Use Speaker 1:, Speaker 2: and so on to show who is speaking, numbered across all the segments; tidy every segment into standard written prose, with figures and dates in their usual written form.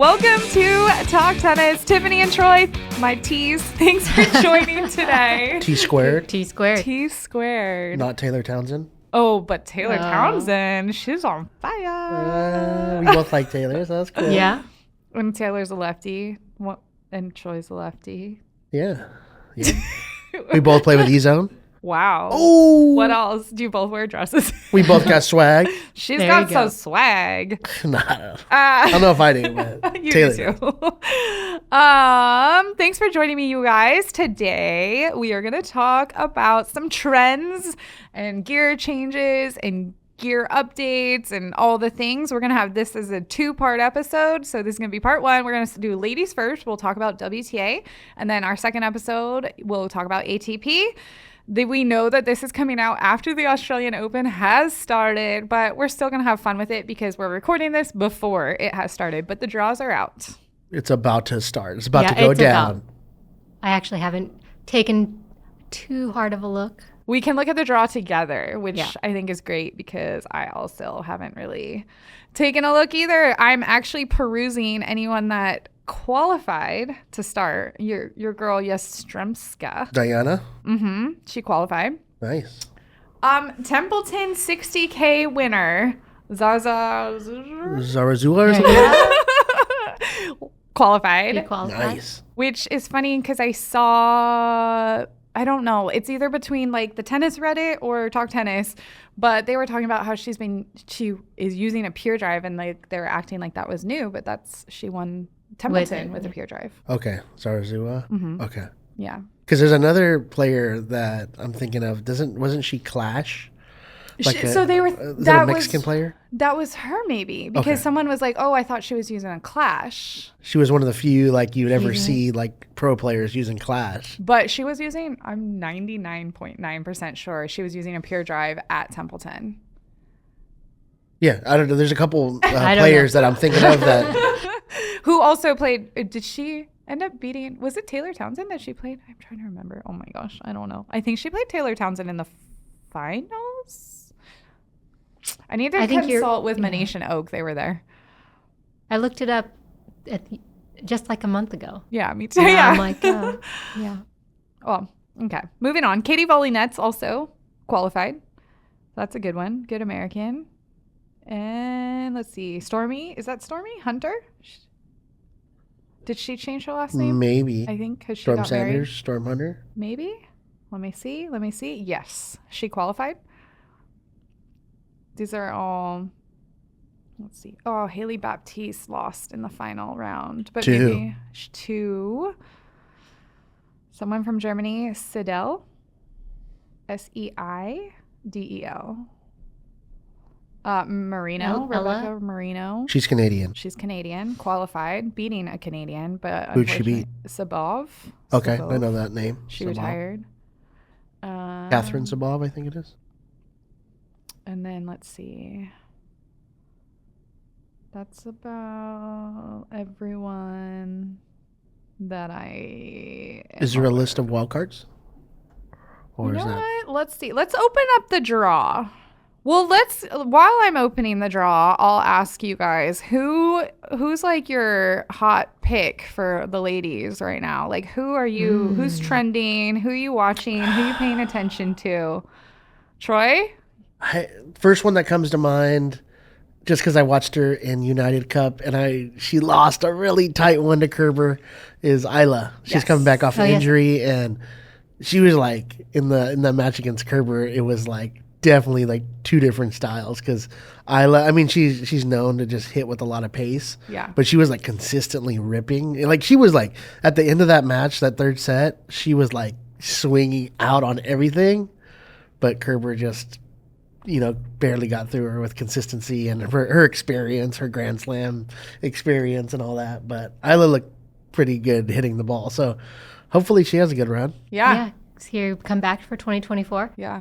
Speaker 1: Welcome to Talk Tennis. Tiffany and Troy, my T's. Thanks for joining today.
Speaker 2: T squared.
Speaker 3: T squared.
Speaker 1: T squared.
Speaker 2: Not Taylor Townsend.
Speaker 1: Oh, but Taylor Townsend, she's on fire.
Speaker 2: We both like Taylor, so that's cool.
Speaker 3: Yeah.
Speaker 1: And Taylor's a lefty, and Troy's a lefty.
Speaker 2: Yeah. We both play with E-Zone.
Speaker 1: Wow.
Speaker 2: Oh.
Speaker 1: What else? Do you both wear dresses?
Speaker 2: We both got swag.
Speaker 1: She's
Speaker 3: There
Speaker 1: got
Speaker 3: you
Speaker 1: some
Speaker 3: go.
Speaker 1: swag.
Speaker 2: Nah, I don't know if I do, but
Speaker 1: You
Speaker 2: Taylor.
Speaker 1: do too. Thanks for joining me, you guys. Today we are going to talk about some trends and gear changes and gear updates and all the things. We're going to have this as a 2-part episode. So this is going to be part 1. We're going to do ladies first. We'll talk about WTA. And then our second episode, we'll talk about ATP. We know that this is coming out after the Australian Open has started, but we're still going to have fun with it because we're recording this before it has started. But the draws are out.
Speaker 2: It's about to start. It's about to go down.
Speaker 3: I actually haven't taken too hard of a look.
Speaker 1: We can look at the draw together, which
Speaker 3: Yeah.
Speaker 1: I think is great because I also haven't really taken a look either. I'm actually perusing anyone that qualified to start. Your girl Yastremska.
Speaker 2: Diana.
Speaker 1: Mm-hmm. She qualified.
Speaker 2: Nice.
Speaker 1: Templeton 60K winner Zaza
Speaker 2: Zarazua or something?
Speaker 1: qualified.
Speaker 3: You qualified.
Speaker 2: Nice.
Speaker 1: Which is funny because I saw, I don't know, it's either between like the tennis Reddit or Talk Tennis, but they were talking about how she is using a pure drive and like they were acting like that was new, but she won Templeton with a pure drive.
Speaker 2: Okay. Zarazua.
Speaker 1: Mm-hmm.
Speaker 2: Okay.
Speaker 1: Yeah.
Speaker 2: Because there's another player that I'm thinking of. Wasn't she Clash?
Speaker 1: So they were,
Speaker 2: Is that a
Speaker 1: that
Speaker 2: Mexican
Speaker 1: was,
Speaker 2: player?
Speaker 1: that was her maybe because
Speaker 2: Okay.
Speaker 1: someone was like, oh, I thought she was using a Clash,
Speaker 2: She was one of the few like you would ever see like pro players using Clash.
Speaker 1: but she was using, I'm 99.9% sure she was using a pure drive at Templeton.
Speaker 2: Yeah, I don't know. There's a couple
Speaker 3: I don't
Speaker 2: players that I'm thinking of that.
Speaker 1: Who also played, did she end up beating, was it Taylor Townsend that she played? I'm trying to remember. Oh my gosh, I don't know. I think she pled Taylor Townsend in the finals. I need to consult with Manish and Oak. They were there.
Speaker 3: I looked it up just like a month ago.
Speaker 1: Yeah, me too.
Speaker 3: Yeah.
Speaker 1: Yeah.
Speaker 3: I'm like, oh, yeah.
Speaker 1: Well, okay. Moving on. Katie Volley-Nets also qualified. That's a good one. Good American. And let's see. Stormy. Is that Stormy Hunter? Did she change her last name?
Speaker 2: Maybe.
Speaker 1: I think because she
Speaker 2: Storm
Speaker 1: got
Speaker 2: Sanders,
Speaker 1: married.
Speaker 2: Storm Hunter.
Speaker 1: Maybe. Let me see. Yes, she qualified. These are all. Let's see. Oh, Haley Baptiste lost in the final round, but
Speaker 2: Two.
Speaker 1: maybe two. Someone from Germany, Seidel. Seidel. Marino,
Speaker 3: Ella?
Speaker 1: Rebecca Marino.
Speaker 2: She's Canadian.
Speaker 1: She's Canadian, qualified, beating a Canadian, but
Speaker 2: Who'd she beat?
Speaker 1: Sabov.
Speaker 2: Okay,
Speaker 1: Sabov.
Speaker 2: I know that name.
Speaker 1: She
Speaker 2: Sabov.
Speaker 1: retired.
Speaker 2: Catherine Sabov, I think it is.
Speaker 1: And then let's see. That's about everyone that I.
Speaker 2: Is there a list of wild cards? Or
Speaker 1: You
Speaker 2: is
Speaker 1: know
Speaker 2: that?
Speaker 1: what? Let's see. Let's open up the draw. Well, while I'm opening the draw, I'll ask you guys who's like your hot pick for the ladies right now? Like who are you, who's trending, who are you watching, who are you paying attention to? Troy?
Speaker 2: First one that comes to mind, just because I watched her in United Cup and she lost a really tight one to Kerber, is Isla. She's
Speaker 1: Yes.
Speaker 2: coming back off
Speaker 3: Oh, yes.
Speaker 2: injury, and she was like in that match against Kerber. It was like definitely like two different styles because Isla. I mean, she's known to just hit with a lot of pace.
Speaker 1: Yeah.
Speaker 2: But she was like consistently ripping. Like she was like at the end of that match, that third set, she was like swinging out on everything, but Kerber just, barely got through her with consistency and her experience, her Grand Slam experience and all that. But Isla looked pretty good hitting the ball. So hopefully she has a good run.
Speaker 1: Yeah.
Speaker 3: It's here, come back for 2024.
Speaker 1: Yeah.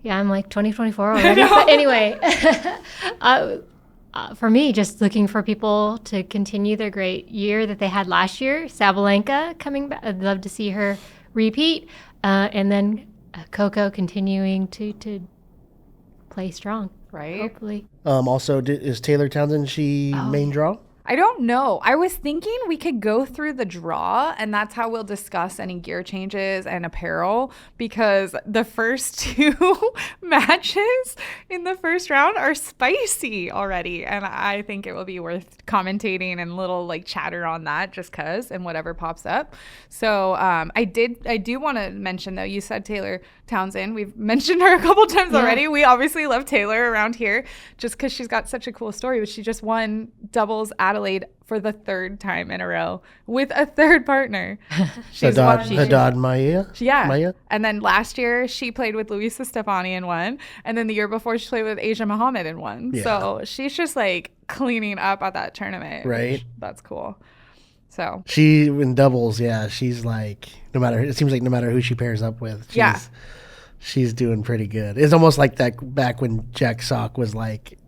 Speaker 3: Yeah, I'm like 2024 already. But anyway, for me, just looking for people to continue their great year that they had last year. Sabalenka coming back. I'd love to see her repeat. And then Coco continuing to play strong,
Speaker 1: Right.
Speaker 3: hopefully.
Speaker 2: Also, is Taylor Townsend main draw?
Speaker 1: I don't know. I was thinking we could go through the draw, and that's how we'll discuss any gear changes and apparel, because the first two matches in the first round are spicy already, and I think it will be worth commentating and little like chatter on that just cuz and whatever pops up. So I do want to mention though, you said Taylor Townsend. We've mentioned her a couple times already. We obviously love Taylor around here just because she's got such a cool story, but she just won doubles Adelaide for the third time in a row with a third partner.
Speaker 2: Haddad Maya.
Speaker 1: Yeah.
Speaker 2: Maya?
Speaker 1: And then last year she played with Luisa Stefani and won. And then the year before she played with Asia Muhammad and won.
Speaker 2: Yeah.
Speaker 1: So she's just like cleaning up at that tournament.
Speaker 2: Right.
Speaker 1: That's cool. So
Speaker 2: She in doubles, yeah, she's like it seems like no matter who she pairs up with, she's doing pretty good. It's almost like that back when Jack Sock was like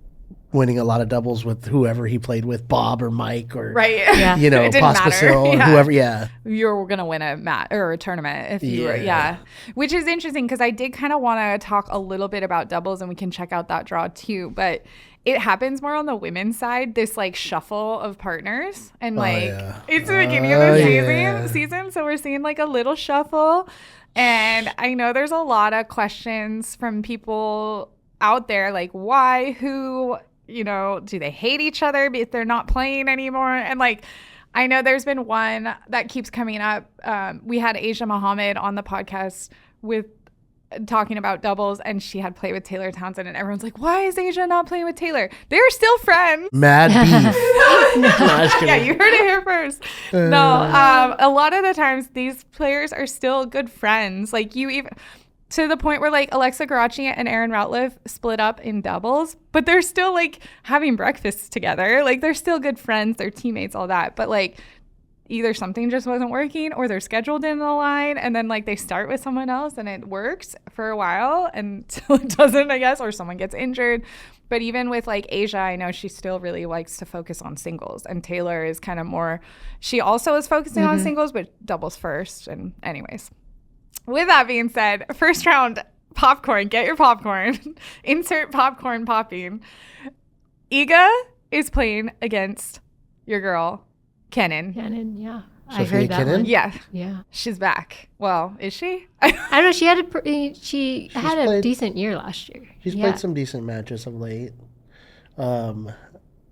Speaker 2: winning a lot of doubles with whoever he played with, Bob or Mike or
Speaker 3: Yeah.
Speaker 2: you know,
Speaker 1: It didn't matter.
Speaker 2: Pospisil
Speaker 1: Yeah.
Speaker 2: or whoever. Yeah,
Speaker 1: you're gonna win a match or a tournament if you were,
Speaker 2: Yeah.
Speaker 1: which is interesting because I did kind of want to talk a little bit about doubles, and we can check out that draw too, but it happens more on the women's side, this like shuffle of partners, and like
Speaker 2: yeah.
Speaker 1: it's the beginning of the
Speaker 2: yeah.
Speaker 1: season, so we're seeing like a little shuffle. And I know there's a lot of questions from people out there, like why, who, you know, do they hate each other if they're not playing anymore? And like, I know there's been one that keeps coming up. We had Asia Muhammad on the podcast with talking about doubles, and she had played with Taylor Townsend, and everyone's like, why is Asia not playing with Taylor? They're still friends.
Speaker 2: mad beef. No, I was
Speaker 1: Yeah,
Speaker 2: kidding.
Speaker 1: you heard it here first. No, a lot of the times these players are still good friends. Like you even to the point where like Alexa Garachi and Erin Routliffe split up in doubles, but they're still like having breakfasts together. Like they're still good friends, they're teammates, all that. But like either something just wasn't working or their schedule didn't align, and then like they start with someone else and it works for a while until it doesn't, I guess, or someone gets injured. But even with like Asia, I know she still really likes to focus on singles, and Taylor is kind of more, she also is focusing on singles, but doubles first. And anyways, with that being said, first round popcorn, get your popcorn, insert popcorn popping. Iga is playing against your girl, Kenin.
Speaker 3: Kenin, yeah. I
Speaker 2: Sophia
Speaker 3: heard that
Speaker 2: Kenin?
Speaker 3: one.
Speaker 1: Yeah,
Speaker 3: Yeah.
Speaker 1: she's back. Well, is she?
Speaker 3: I don't know. She had a
Speaker 2: played-
Speaker 3: decent year last year.
Speaker 2: She's
Speaker 3: Yeah.
Speaker 2: played some decent matches of late.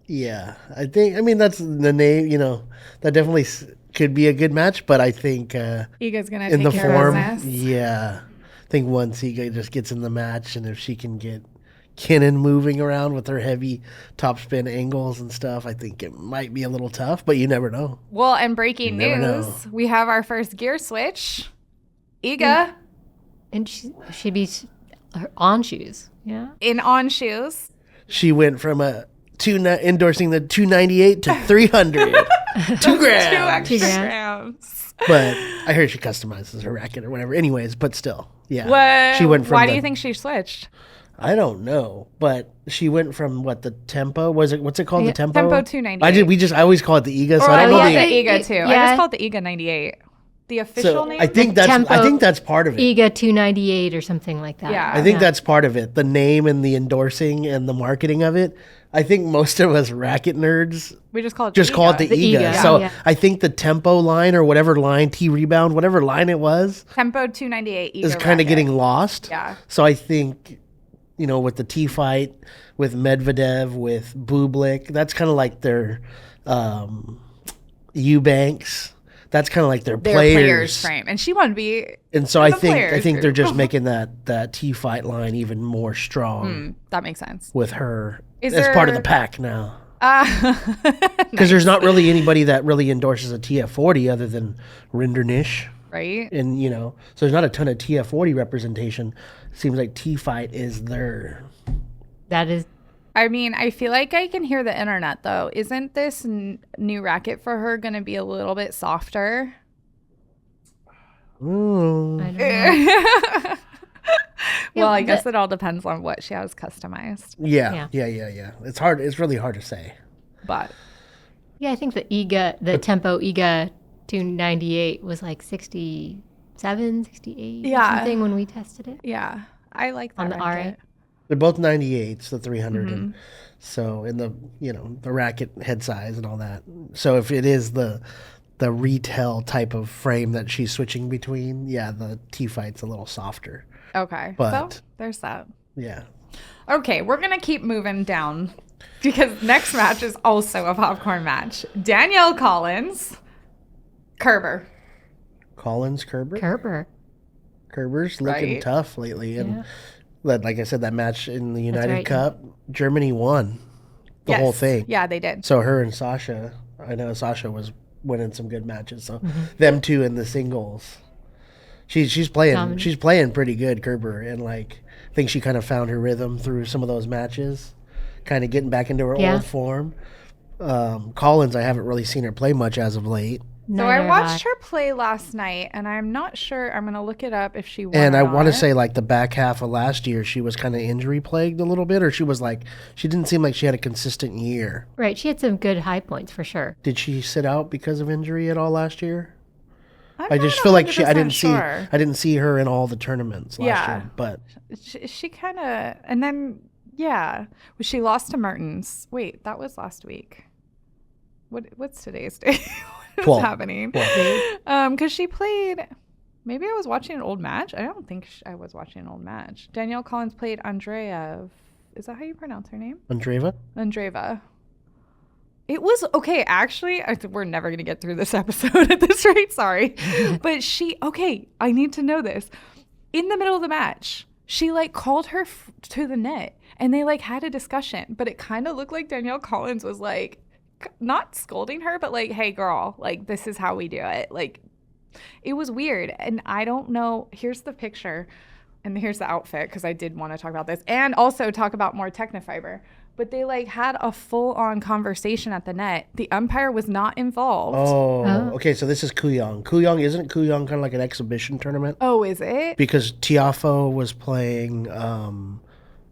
Speaker 2: Yeah, I mean, that's the name, you know, that definitely could be a good match, but I think
Speaker 1: Iga's gonna
Speaker 2: in
Speaker 1: take
Speaker 2: the
Speaker 1: care
Speaker 2: form,
Speaker 1: of business.
Speaker 2: yeah, I think once Iga just gets in the match, and if she can get Kenin moving around with her heavy topspin angles and stuff, I think it might be a little tough, but you never know.
Speaker 1: Well, and breaking
Speaker 2: You never
Speaker 1: news,
Speaker 2: know.
Speaker 1: we have our first gear switch. Iga
Speaker 3: And she'd be on shoes. Yeah.
Speaker 1: in on shoes.
Speaker 2: She went from endorsing the 298 to 300, 2 grams.
Speaker 1: 2 extra
Speaker 3: 2 grams.
Speaker 1: grams.
Speaker 2: But I heard she customizes her racket or whatever. Anyways, but still, yeah.
Speaker 1: What?
Speaker 2: She went from
Speaker 1: Why do
Speaker 2: the-
Speaker 1: you think she switched?
Speaker 2: I don't know, but she went from the tempo was it? What's it called?
Speaker 3: Yeah,
Speaker 2: The tempo.
Speaker 1: Tempo 298.
Speaker 2: I always call it the Iga. So
Speaker 1: Or
Speaker 2: I don't know
Speaker 1: I
Speaker 2: the.
Speaker 1: call it the Iga too. I
Speaker 3: Yeah.
Speaker 1: just call it the Iga 98. The official
Speaker 2: So
Speaker 1: name?
Speaker 2: I think
Speaker 3: The
Speaker 2: that's
Speaker 3: tempo-
Speaker 2: part of it.
Speaker 3: Iga 298 or something like that.
Speaker 1: Yeah.
Speaker 2: I think that's part of it. The name and the endorsing and the marketing of it. I think most of us racket nerds
Speaker 1: we just call it
Speaker 2: just
Speaker 1: the
Speaker 2: call it
Speaker 1: Iga.
Speaker 2: the
Speaker 3: The
Speaker 2: Iga.
Speaker 3: Iga,
Speaker 2: So
Speaker 3: yeah.
Speaker 2: I think the tempo line or whatever line, T rebound, whatever line it was,
Speaker 1: Tempo 298 Iga
Speaker 2: is kind of
Speaker 1: racket.
Speaker 2: getting lost.
Speaker 1: Yeah.
Speaker 2: So I think, you know, with the T fight, with Medvedev, with Bublik, that's kind of like their Eubanks. That's kind of like their
Speaker 1: Their
Speaker 2: players.
Speaker 1: players frame. And she wanted to be,
Speaker 2: And so
Speaker 1: in
Speaker 2: I
Speaker 1: the
Speaker 2: think
Speaker 1: players
Speaker 2: they're
Speaker 1: group.
Speaker 2: just making that T fight line even more strong
Speaker 1: that makes sense.
Speaker 2: with her
Speaker 1: Is
Speaker 2: as part of
Speaker 1: there-
Speaker 2: the pack now.
Speaker 1: Because
Speaker 2: Because there's not really anybody that really endorses a TF40 other than Rinderknecht.
Speaker 1: right?
Speaker 2: And, you know, so there's not a ton of TF40 representation. Seems like T fight is their.
Speaker 3: That is.
Speaker 1: I mean, I feel like I can hear the internet though. Isn't this new racket for her going to be a little bit softer?
Speaker 2: Mm.
Speaker 3: I don't know.
Speaker 1: Well, I
Speaker 3: but-
Speaker 1: guess it all depends on what she has customized.
Speaker 2: Yeah.
Speaker 3: Yeah.
Speaker 2: It's hard. It's really hard to say.
Speaker 1: But
Speaker 3: Yeah, I think the Tempo Iga 298 was like 67, 68
Speaker 1: Yeah.
Speaker 3: or something when we tested it.
Speaker 1: yeah, I like that
Speaker 3: On the
Speaker 1: racket.
Speaker 2: They're both 98s, the 300,
Speaker 1: Mm-hmm.
Speaker 2: and so in the the racket head size and all that. So if it is the retail type of frame that she's switching between, yeah, the T Fight's a little softer.
Speaker 1: Okay.
Speaker 2: But-
Speaker 1: so there's that.
Speaker 2: Yeah.
Speaker 1: Okay, we're going to keep moving down because next match is also a popcorn match. Danielle Collins, Kerber.
Speaker 2: Collins, Kerber. Kerber's looking
Speaker 1: Right.
Speaker 2: tough lately, and
Speaker 3: Yeah.
Speaker 2: like I said, that match in the United
Speaker 3: right.
Speaker 2: Cup, Germany won the whole
Speaker 1: Yes.
Speaker 2: thing.
Speaker 1: Yeah, they did.
Speaker 2: So her and Sasha, I know Sasha was winning some good matches. So
Speaker 3: Mm-hmm.
Speaker 2: them two in the singles, she's playing
Speaker 3: Dominant.
Speaker 2: pretty good, Kerber, and like I think she kind of found her rhythm through some of those matches, kind of getting back into her
Speaker 3: Yeah.
Speaker 2: old form. Collins, I haven't really seen her play much as of late.
Speaker 1: So I watched her play last night, and I'm not sure. I'm going to look it up if she won.
Speaker 2: And
Speaker 1: or
Speaker 2: I want to
Speaker 1: not.
Speaker 2: say, like, the back half of last year, she was kind of injury plagued a little bit, or she didn't seem like she had a consistent year.
Speaker 3: Right. She had some good high points for sure.
Speaker 2: Did she sit out because of injury at all last year?
Speaker 1: I'm
Speaker 2: I just
Speaker 1: not
Speaker 2: feel like I
Speaker 1: 100% sure.
Speaker 2: didn't see her in all the tournaments last
Speaker 1: Yeah.
Speaker 2: year. But
Speaker 1: She kind of, and then yeah, she lost to Mertens. Wait, that was last week. What's today's day? What's
Speaker 2: 12.
Speaker 1: happening?
Speaker 2: 12.
Speaker 1: Because she played. Maybe I was watching an old match. I don't think I was watching an old match. Danielle Collins played Andrea. Is that how you pronounce her name?
Speaker 2: Andreeva?
Speaker 1: Andreeva. It was okay. Actually, we're never going to get through this episode at this rate. Sorry. But I need to know this. In the middle of the match, she like called her to the net and they like had a discussion, but it kind of looked like Danielle Collins was like, not scolding her, but like, hey girl, like this is how we do it. Like it was weird. And I don't know. Here's the picture and here's the outfit because I did want to talk about this and also talk about more Technofiber. But they like had a full on conversation at the net. The umpire was not involved.
Speaker 2: Oh, okay. So this is Kooyong. Isn't Kooyong kind of like an exhibition tournament?
Speaker 1: Oh, is it?
Speaker 2: Because Tiafo was playing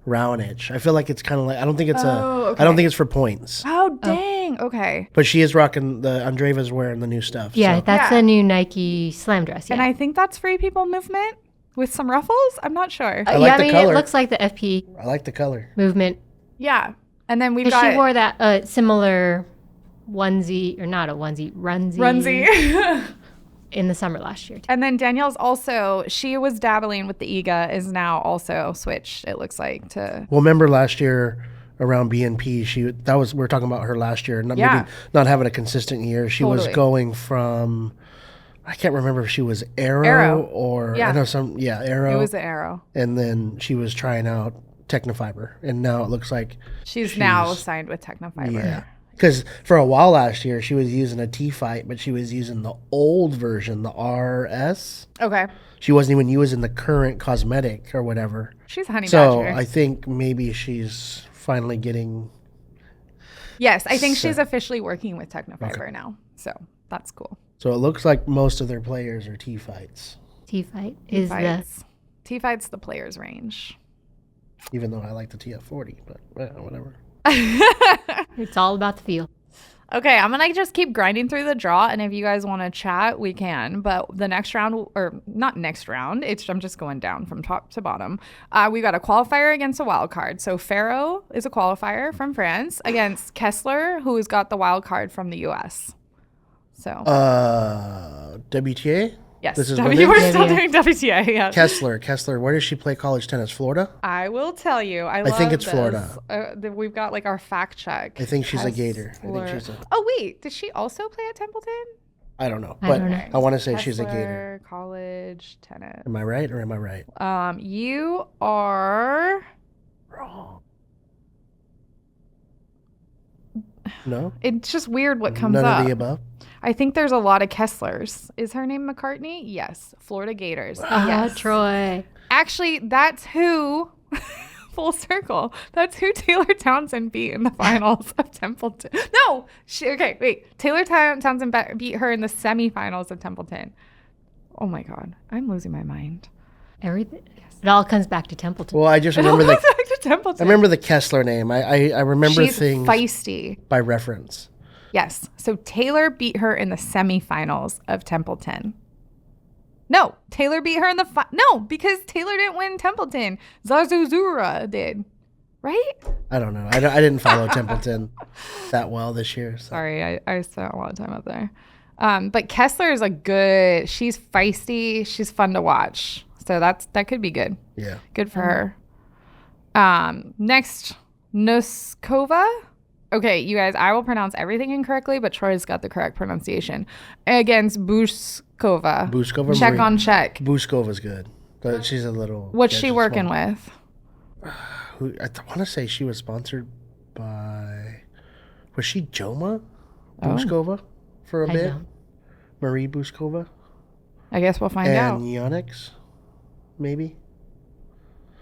Speaker 2: Raonic. I feel like it's kind of like I don't think it's
Speaker 1: okay.
Speaker 2: I don't think it's for points.
Speaker 1: Oh, dang. Okay.
Speaker 2: But she is rocking the Andreeva's wearing the new stuff.
Speaker 3: Yeah,
Speaker 2: so.
Speaker 3: that's
Speaker 1: Yeah.
Speaker 3: a new Nike slam dress. Yeah.
Speaker 1: And I think that's Free People Movement with some ruffles. I'm not sure.
Speaker 2: I like the color.
Speaker 3: It looks like the FP
Speaker 2: I like the color.
Speaker 3: movement.
Speaker 1: Yeah. And then we've
Speaker 3: 'Cause
Speaker 1: got
Speaker 3: she wore that similar onesie, or not a onesie,
Speaker 1: Runzie.
Speaker 3: in the summer last year. Too.
Speaker 1: And then Danielle's also, she was dabbling with the EGA, is now also switched, it looks like, to.
Speaker 2: Well, remember last year around BNP, we're talking about her last year, maybe not having a consistent year. She was
Speaker 1: Totally.
Speaker 2: going from, I can't remember if she was Arrow,
Speaker 1: Arrow.
Speaker 2: or
Speaker 1: Yeah.
Speaker 2: I know Arrow.
Speaker 1: It was the Arrow.
Speaker 2: And then she was trying out Technofiber, and now it looks like
Speaker 1: She's now signed with Technofiber.
Speaker 2: yeah. Because for a while last year, she was using a T-Fight, but she was using the old version, the RS.
Speaker 1: Okay.
Speaker 2: She wasn't even using the current cosmetic or whatever.
Speaker 1: She's Honey
Speaker 2: So
Speaker 1: Badger.
Speaker 2: I think maybe she's finally getting.
Speaker 1: Yes, I think she's officially working with Technofiber now. So that's cool.
Speaker 2: So it looks like most of their players are T-Fights,
Speaker 3: T-Fight is
Speaker 1: T-Fight's the players range.
Speaker 2: even though I like the TF40, but whatever.
Speaker 3: it's all about the feel.
Speaker 1: Okay, I'm gonna just keep grinding through the draw, and if you guys want to chat, we can. But the next round, or not next round, I'm just going down from top to bottom. We got a qualifier against a wild card. So Farrow is a qualifier from France against Kessler, who's got the wild card from the U.S. So
Speaker 2: WTA?
Speaker 1: yes,
Speaker 2: This is
Speaker 1: we're
Speaker 2: women's?
Speaker 1: still doing WTA. Yeah.
Speaker 2: Kessler. Where does she play college tennis? Florida?
Speaker 1: I will tell you. I
Speaker 2: think
Speaker 1: love
Speaker 2: it's
Speaker 1: this.
Speaker 2: Florida.
Speaker 1: We've got like our fact check.
Speaker 2: I think she's a Gator. I think she's a.
Speaker 1: Oh wait, did she also play at Templeton?
Speaker 2: I don't know,
Speaker 3: I
Speaker 2: but
Speaker 3: don't know.
Speaker 2: I want to say she's a Gator.
Speaker 1: Kessler College tennis.
Speaker 2: Am I right or am I right?
Speaker 1: You are.
Speaker 2: Wrong. No.
Speaker 1: It's just weird what comes
Speaker 2: None
Speaker 1: up.
Speaker 2: of the above.
Speaker 1: I think there's a lot of Kesslers. Is her name McCartney? Yes. Florida Gators.
Speaker 3: Ah,
Speaker 1: Yes.
Speaker 3: Troy.
Speaker 1: Actually, that's who. Full circle. That's who Taylor Townsend beat in the finals of Templeton. No. Okay, wait. Taylor Townsend beat her in the semifinals of Templeton. Oh my God. I'm losing my mind.
Speaker 3: Everything. It all comes back to Templeton.
Speaker 2: Well, I just
Speaker 1: It
Speaker 2: remember
Speaker 1: all
Speaker 2: the.
Speaker 1: goes back to Templeton.
Speaker 2: I remember the Kessler name. I remember
Speaker 1: She's
Speaker 2: things
Speaker 1: feisty.
Speaker 2: by reference.
Speaker 1: Yes. So Taylor beat her in the semifinals of Templeton. No, Taylor beat her in the no, because Taylor didn't win Templeton. Zazuzura did. Right?
Speaker 2: I don't know. I didn't follow Templeton that well this year. So.
Speaker 1: Sorry, I spent a lot of time up there. But Kessler is she's feisty. She's fun to watch. So that could be good.
Speaker 2: Yeah.
Speaker 1: Good for her. Next, Noskova. Okay, you guys, I will pronounce everything incorrectly, but Troy's got the correct pronunciation. Against Buskova.
Speaker 2: Buskova.
Speaker 1: Check on check.
Speaker 2: Buskova's good. But she's a little...
Speaker 1: What's she working with?
Speaker 2: I want to say she was sponsored by... Was she Joma Buskova for a bit?
Speaker 3: don't.
Speaker 2: Marie Buskova?
Speaker 1: I guess we'll find out.
Speaker 2: And Yonex, maybe?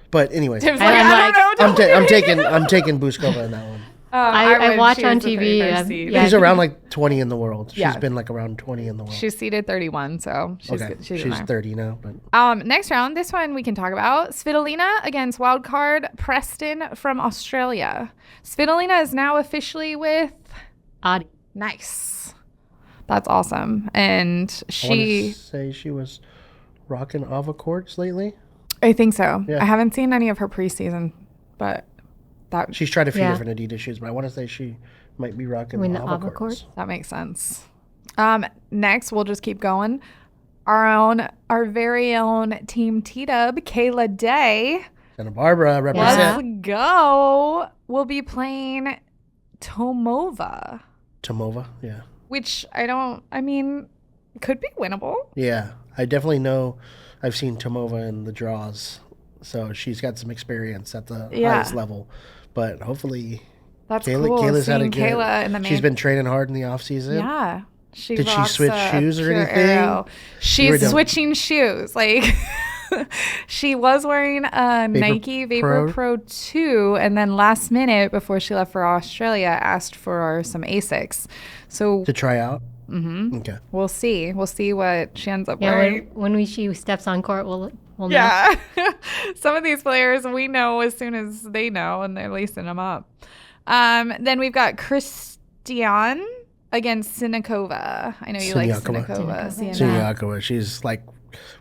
Speaker 2: But anyway,
Speaker 1: Tim's
Speaker 3: I don't know.
Speaker 2: I'm taking Buskova in that one.
Speaker 3: I watch on TV.
Speaker 2: She's around like 20 in the world. She's
Speaker 1: Yeah.
Speaker 2: been like around 20 in the world.
Speaker 1: She's seeded 31, so she's
Speaker 2: okay.
Speaker 1: she's in there.
Speaker 2: 30 now. But
Speaker 1: Next round, this one we can talk about. Svitolina against wildcard Preston from Australia. Svitolina is now officially with...
Speaker 3: Adi.
Speaker 1: Nice. That's awesome. And
Speaker 2: I want to say she was rocking Ava courts lately.
Speaker 1: I think so.
Speaker 2: Yeah.
Speaker 1: I haven't seen any of her preseason, but
Speaker 2: She's tried a few
Speaker 3: Yeah.
Speaker 2: different Adidas shoes, but I want to say she might be rocking
Speaker 3: Win
Speaker 2: the
Speaker 3: the
Speaker 2: Ava
Speaker 3: Ava
Speaker 2: courts.
Speaker 1: that makes sense. Next, we'll just keep going. Our very own Team T-Dub, Kayla Day.
Speaker 2: Santa Barbara represent.
Speaker 1: Let's go. We'll be playing Tomova,
Speaker 2: Tomova, yeah.
Speaker 1: which could be winnable.
Speaker 2: Yeah, I definitely know. I've seen Tomova in the draws, so she's got some experience at the highest level. But hopefully,
Speaker 1: That's
Speaker 2: Kayla,
Speaker 1: cool.
Speaker 2: Kayla's had a
Speaker 1: Seeing
Speaker 2: good.
Speaker 1: Kayla in the main.
Speaker 2: She's been training hard in the off season.
Speaker 1: Yeah.
Speaker 2: Did she
Speaker 1: rocks
Speaker 2: switch
Speaker 1: a
Speaker 2: shoes or
Speaker 1: Pure
Speaker 2: anything?
Speaker 1: Aero. She's switching shoes. Like she was wearing a Nike Vapor Pro 2, and then last minute before she left for Australia, asked for some Asics. So
Speaker 2: To try out. Mm-hmm. Okay.
Speaker 1: we'll see. We'll see what she ends up
Speaker 3: Yeah,
Speaker 1: wearing.
Speaker 3: when she steps on court, we'll know.
Speaker 1: Yeah. Some of these players we know as soon as they know, and they're lacing them up. Then we've got Christian against Sinikova. I know you like
Speaker 2: Siniakova.
Speaker 1: Sinikova.
Speaker 2: Siniakova, she's like,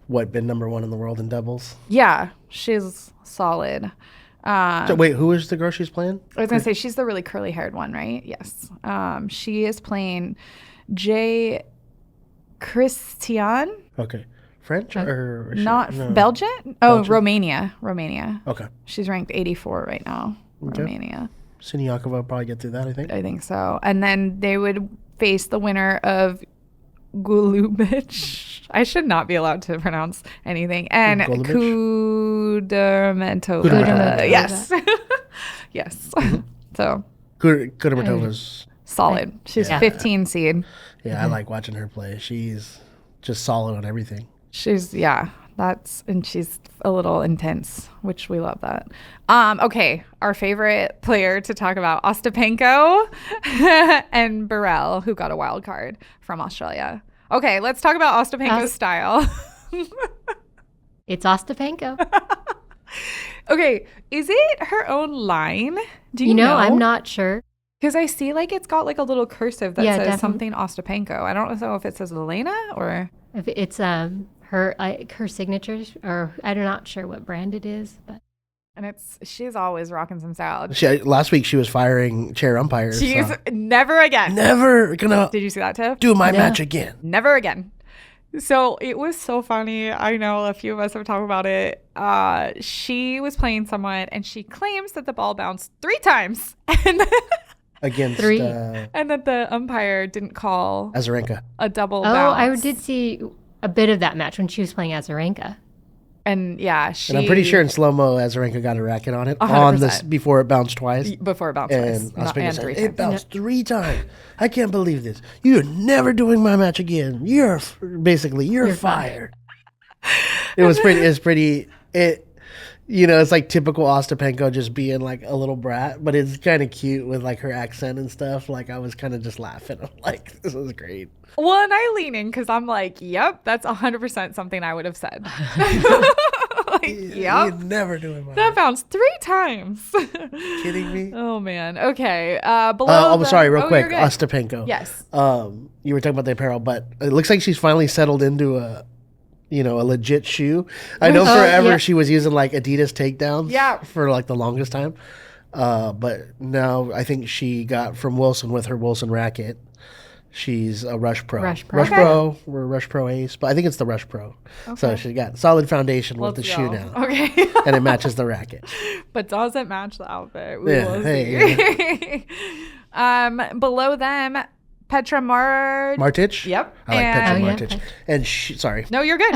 Speaker 2: been number 1 in the world in doubles?
Speaker 1: Yeah, she's solid.
Speaker 2: So wait, who is the girl she's playing?
Speaker 1: I was going to say, she's the really curly-haired one, right? Yes. She is playing J. Christian.
Speaker 2: Okay. French or
Speaker 1: Not
Speaker 2: no.
Speaker 1: Belgian? Oh,
Speaker 2: Belgian.
Speaker 1: Romania.
Speaker 2: Okay.
Speaker 1: She's ranked 84 right now.
Speaker 2: Okay.
Speaker 1: Romania.
Speaker 2: Siniakova will probably get through that, I think.
Speaker 1: I think so. And then they would face the winner of Golubic. I should not be allowed to pronounce anything. And
Speaker 2: Golubic?
Speaker 1: Kudermetova. Yes. Yes. So
Speaker 2: Kudermetova's.
Speaker 1: solid. She's
Speaker 3: Yeah.
Speaker 1: 15 seed.
Speaker 2: Yeah, I like watching her play. She's just solid on everything.
Speaker 1: She's and she's a little intense, which we love that. Okay, our favorite player to talk about, Ostapenko and Burrell, who got a wild card from Australia. Okay, let's talk about Ostapenko's style.
Speaker 3: It's Ostapenko.
Speaker 1: Okay, is it her own line? Do you know?
Speaker 3: I'm not sure.
Speaker 1: Because I see it's got a little cursive that says
Speaker 3: definitely.
Speaker 1: something Ostapenko. I don't know if it says Elena or...
Speaker 3: If it's her signatures, or I'm not sure what brand it is, but
Speaker 1: And she's always rocking some style.
Speaker 2: Last week she was firing chair umpires.
Speaker 1: She's
Speaker 2: so.
Speaker 1: never again.
Speaker 2: Never gonna
Speaker 1: Did you see that, Tiff?
Speaker 2: do my match again.
Speaker 1: Never again. So it was so funny. I know a few of us have talked about it. She was playing someone, and she claims that the ball bounced 3 times, and
Speaker 2: Against
Speaker 3: 3.
Speaker 1: and that the umpire didn't call
Speaker 2: Azarenka.
Speaker 1: a double
Speaker 3: Oh,
Speaker 1: bounce.
Speaker 3: I did see a bit of that match when she was playing Azarenka.
Speaker 1: And yeah,
Speaker 2: And I'm pretty sure in slow-mo Azarenka got a racket on it
Speaker 1: 100%.
Speaker 2: on this before it bounced twice.
Speaker 1: before it bounced
Speaker 2: And
Speaker 1: twice.
Speaker 2: Ostapenko
Speaker 1: And
Speaker 2: said,
Speaker 1: 3
Speaker 2: it
Speaker 1: times.
Speaker 2: bounced 3 times. I can't believe this. You're never doing my match again. You're fired. It was pretty. It's like typical Ostapenko just being like a little brat, but it's kind of cute with like her accent and stuff. Like I was kind of just laughing. I'm like, this was great.
Speaker 1: Well, and I lean in because I'm like, yep, that's 100% something I would have said. Yep.
Speaker 2: You're never doing my
Speaker 1: That
Speaker 2: match.
Speaker 1: bounced 3 times.
Speaker 2: Kidding me?
Speaker 1: Oh man. Okay. Below.
Speaker 2: Sorry, real
Speaker 1: you're
Speaker 2: quick.
Speaker 1: good.
Speaker 2: Ostapenko.
Speaker 1: Yes.
Speaker 2: You were talking about the apparel, but it looks like she's finally settled into a legit shoe. I know
Speaker 3: Oh,
Speaker 2: forever
Speaker 3: yeah.
Speaker 2: she was using like Adidas takedowns
Speaker 1: Yeah.
Speaker 2: for like the longest time. But now I think she got from Wilson with her Wilson racket. She's a Rush Pro.
Speaker 3: Rush Pro.
Speaker 1: Okay.
Speaker 2: Pro. We're Rush Pro Ace, but I think it's the Rush Pro. So
Speaker 1: Okay.
Speaker 2: she got solid foundation with the
Speaker 1: Let's
Speaker 2: shoe
Speaker 1: go.
Speaker 2: now.
Speaker 1: Okay.
Speaker 2: And it matches the racket.
Speaker 1: But does it match the outfit? We
Speaker 2: Yeah,
Speaker 1: will
Speaker 2: hey,
Speaker 1: see. Below them, Petra
Speaker 2: Martich?
Speaker 1: Yep.
Speaker 2: I like Petra
Speaker 3: Oh, yeah.
Speaker 2: Martich. And sorry.
Speaker 1: No, you're good.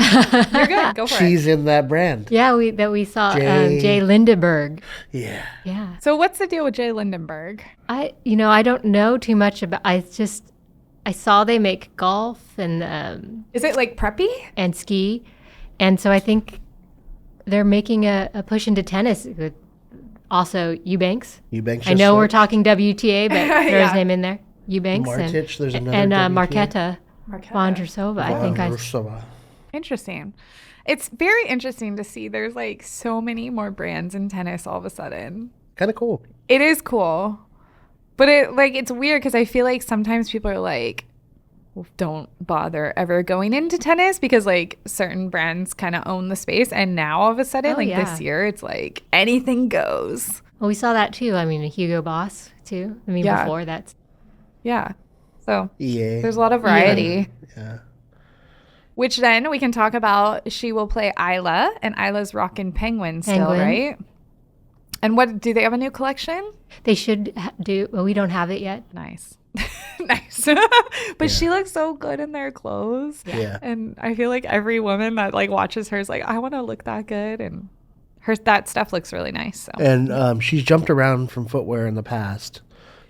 Speaker 1: You're good. Go for it.
Speaker 2: She's in that brand.
Speaker 3: Yeah, we saw
Speaker 2: Jay-
Speaker 3: Jay Lindeberg.
Speaker 2: Yeah.
Speaker 3: Yeah.
Speaker 1: So what's the deal with Jay Lindenberg?
Speaker 3: I don't know too much about. I saw they make golf
Speaker 1: Is it like preppy?
Speaker 3: and ski, and so I think they're making a push into tennis. With also Eubanks.
Speaker 2: Eubanks.
Speaker 3: I know we're talking WTA, but there's
Speaker 1: Yeah.
Speaker 3: his name in there. Eubanks
Speaker 2: Martich, there's another
Speaker 3: and
Speaker 2: WTA.
Speaker 3: Marketa
Speaker 1: Marketa.
Speaker 3: Vondrousova. I think I.
Speaker 2: Vondrousova.
Speaker 1: Interesting. It's very interesting to see there's like so many more brands in tennis all of a sudden.
Speaker 2: Kind of cool.
Speaker 1: It is cool. But it's weird because I feel like sometimes people are like, don't bother ever going into tennis because like certain brands kind of own the space. And now all of a sudden,
Speaker 3: Oh,
Speaker 1: like
Speaker 3: yeah.
Speaker 1: this year, it's like anything goes.
Speaker 3: Well, we saw that too. I mean, Hugo Boss too. I mean,
Speaker 1: Yeah.
Speaker 3: before that's.
Speaker 1: Yeah. So
Speaker 2: EA.
Speaker 1: there's a lot of variety.
Speaker 2: Yeah.
Speaker 1: Which then we can talk about. She will play Isla, and Isla's rocking Penguin still,
Speaker 3: Penguin.
Speaker 1: right? And what do they have a new collection?
Speaker 3: They should do. Well, we don't have it yet.
Speaker 1: Nice. Nice. But she looks so good in their clothes.
Speaker 2: Yeah.
Speaker 1: And I feel like every woman that like watches her is like, I want to look that good. And that stuff looks really nice. So
Speaker 2: And she's jumped around from footwear in the past,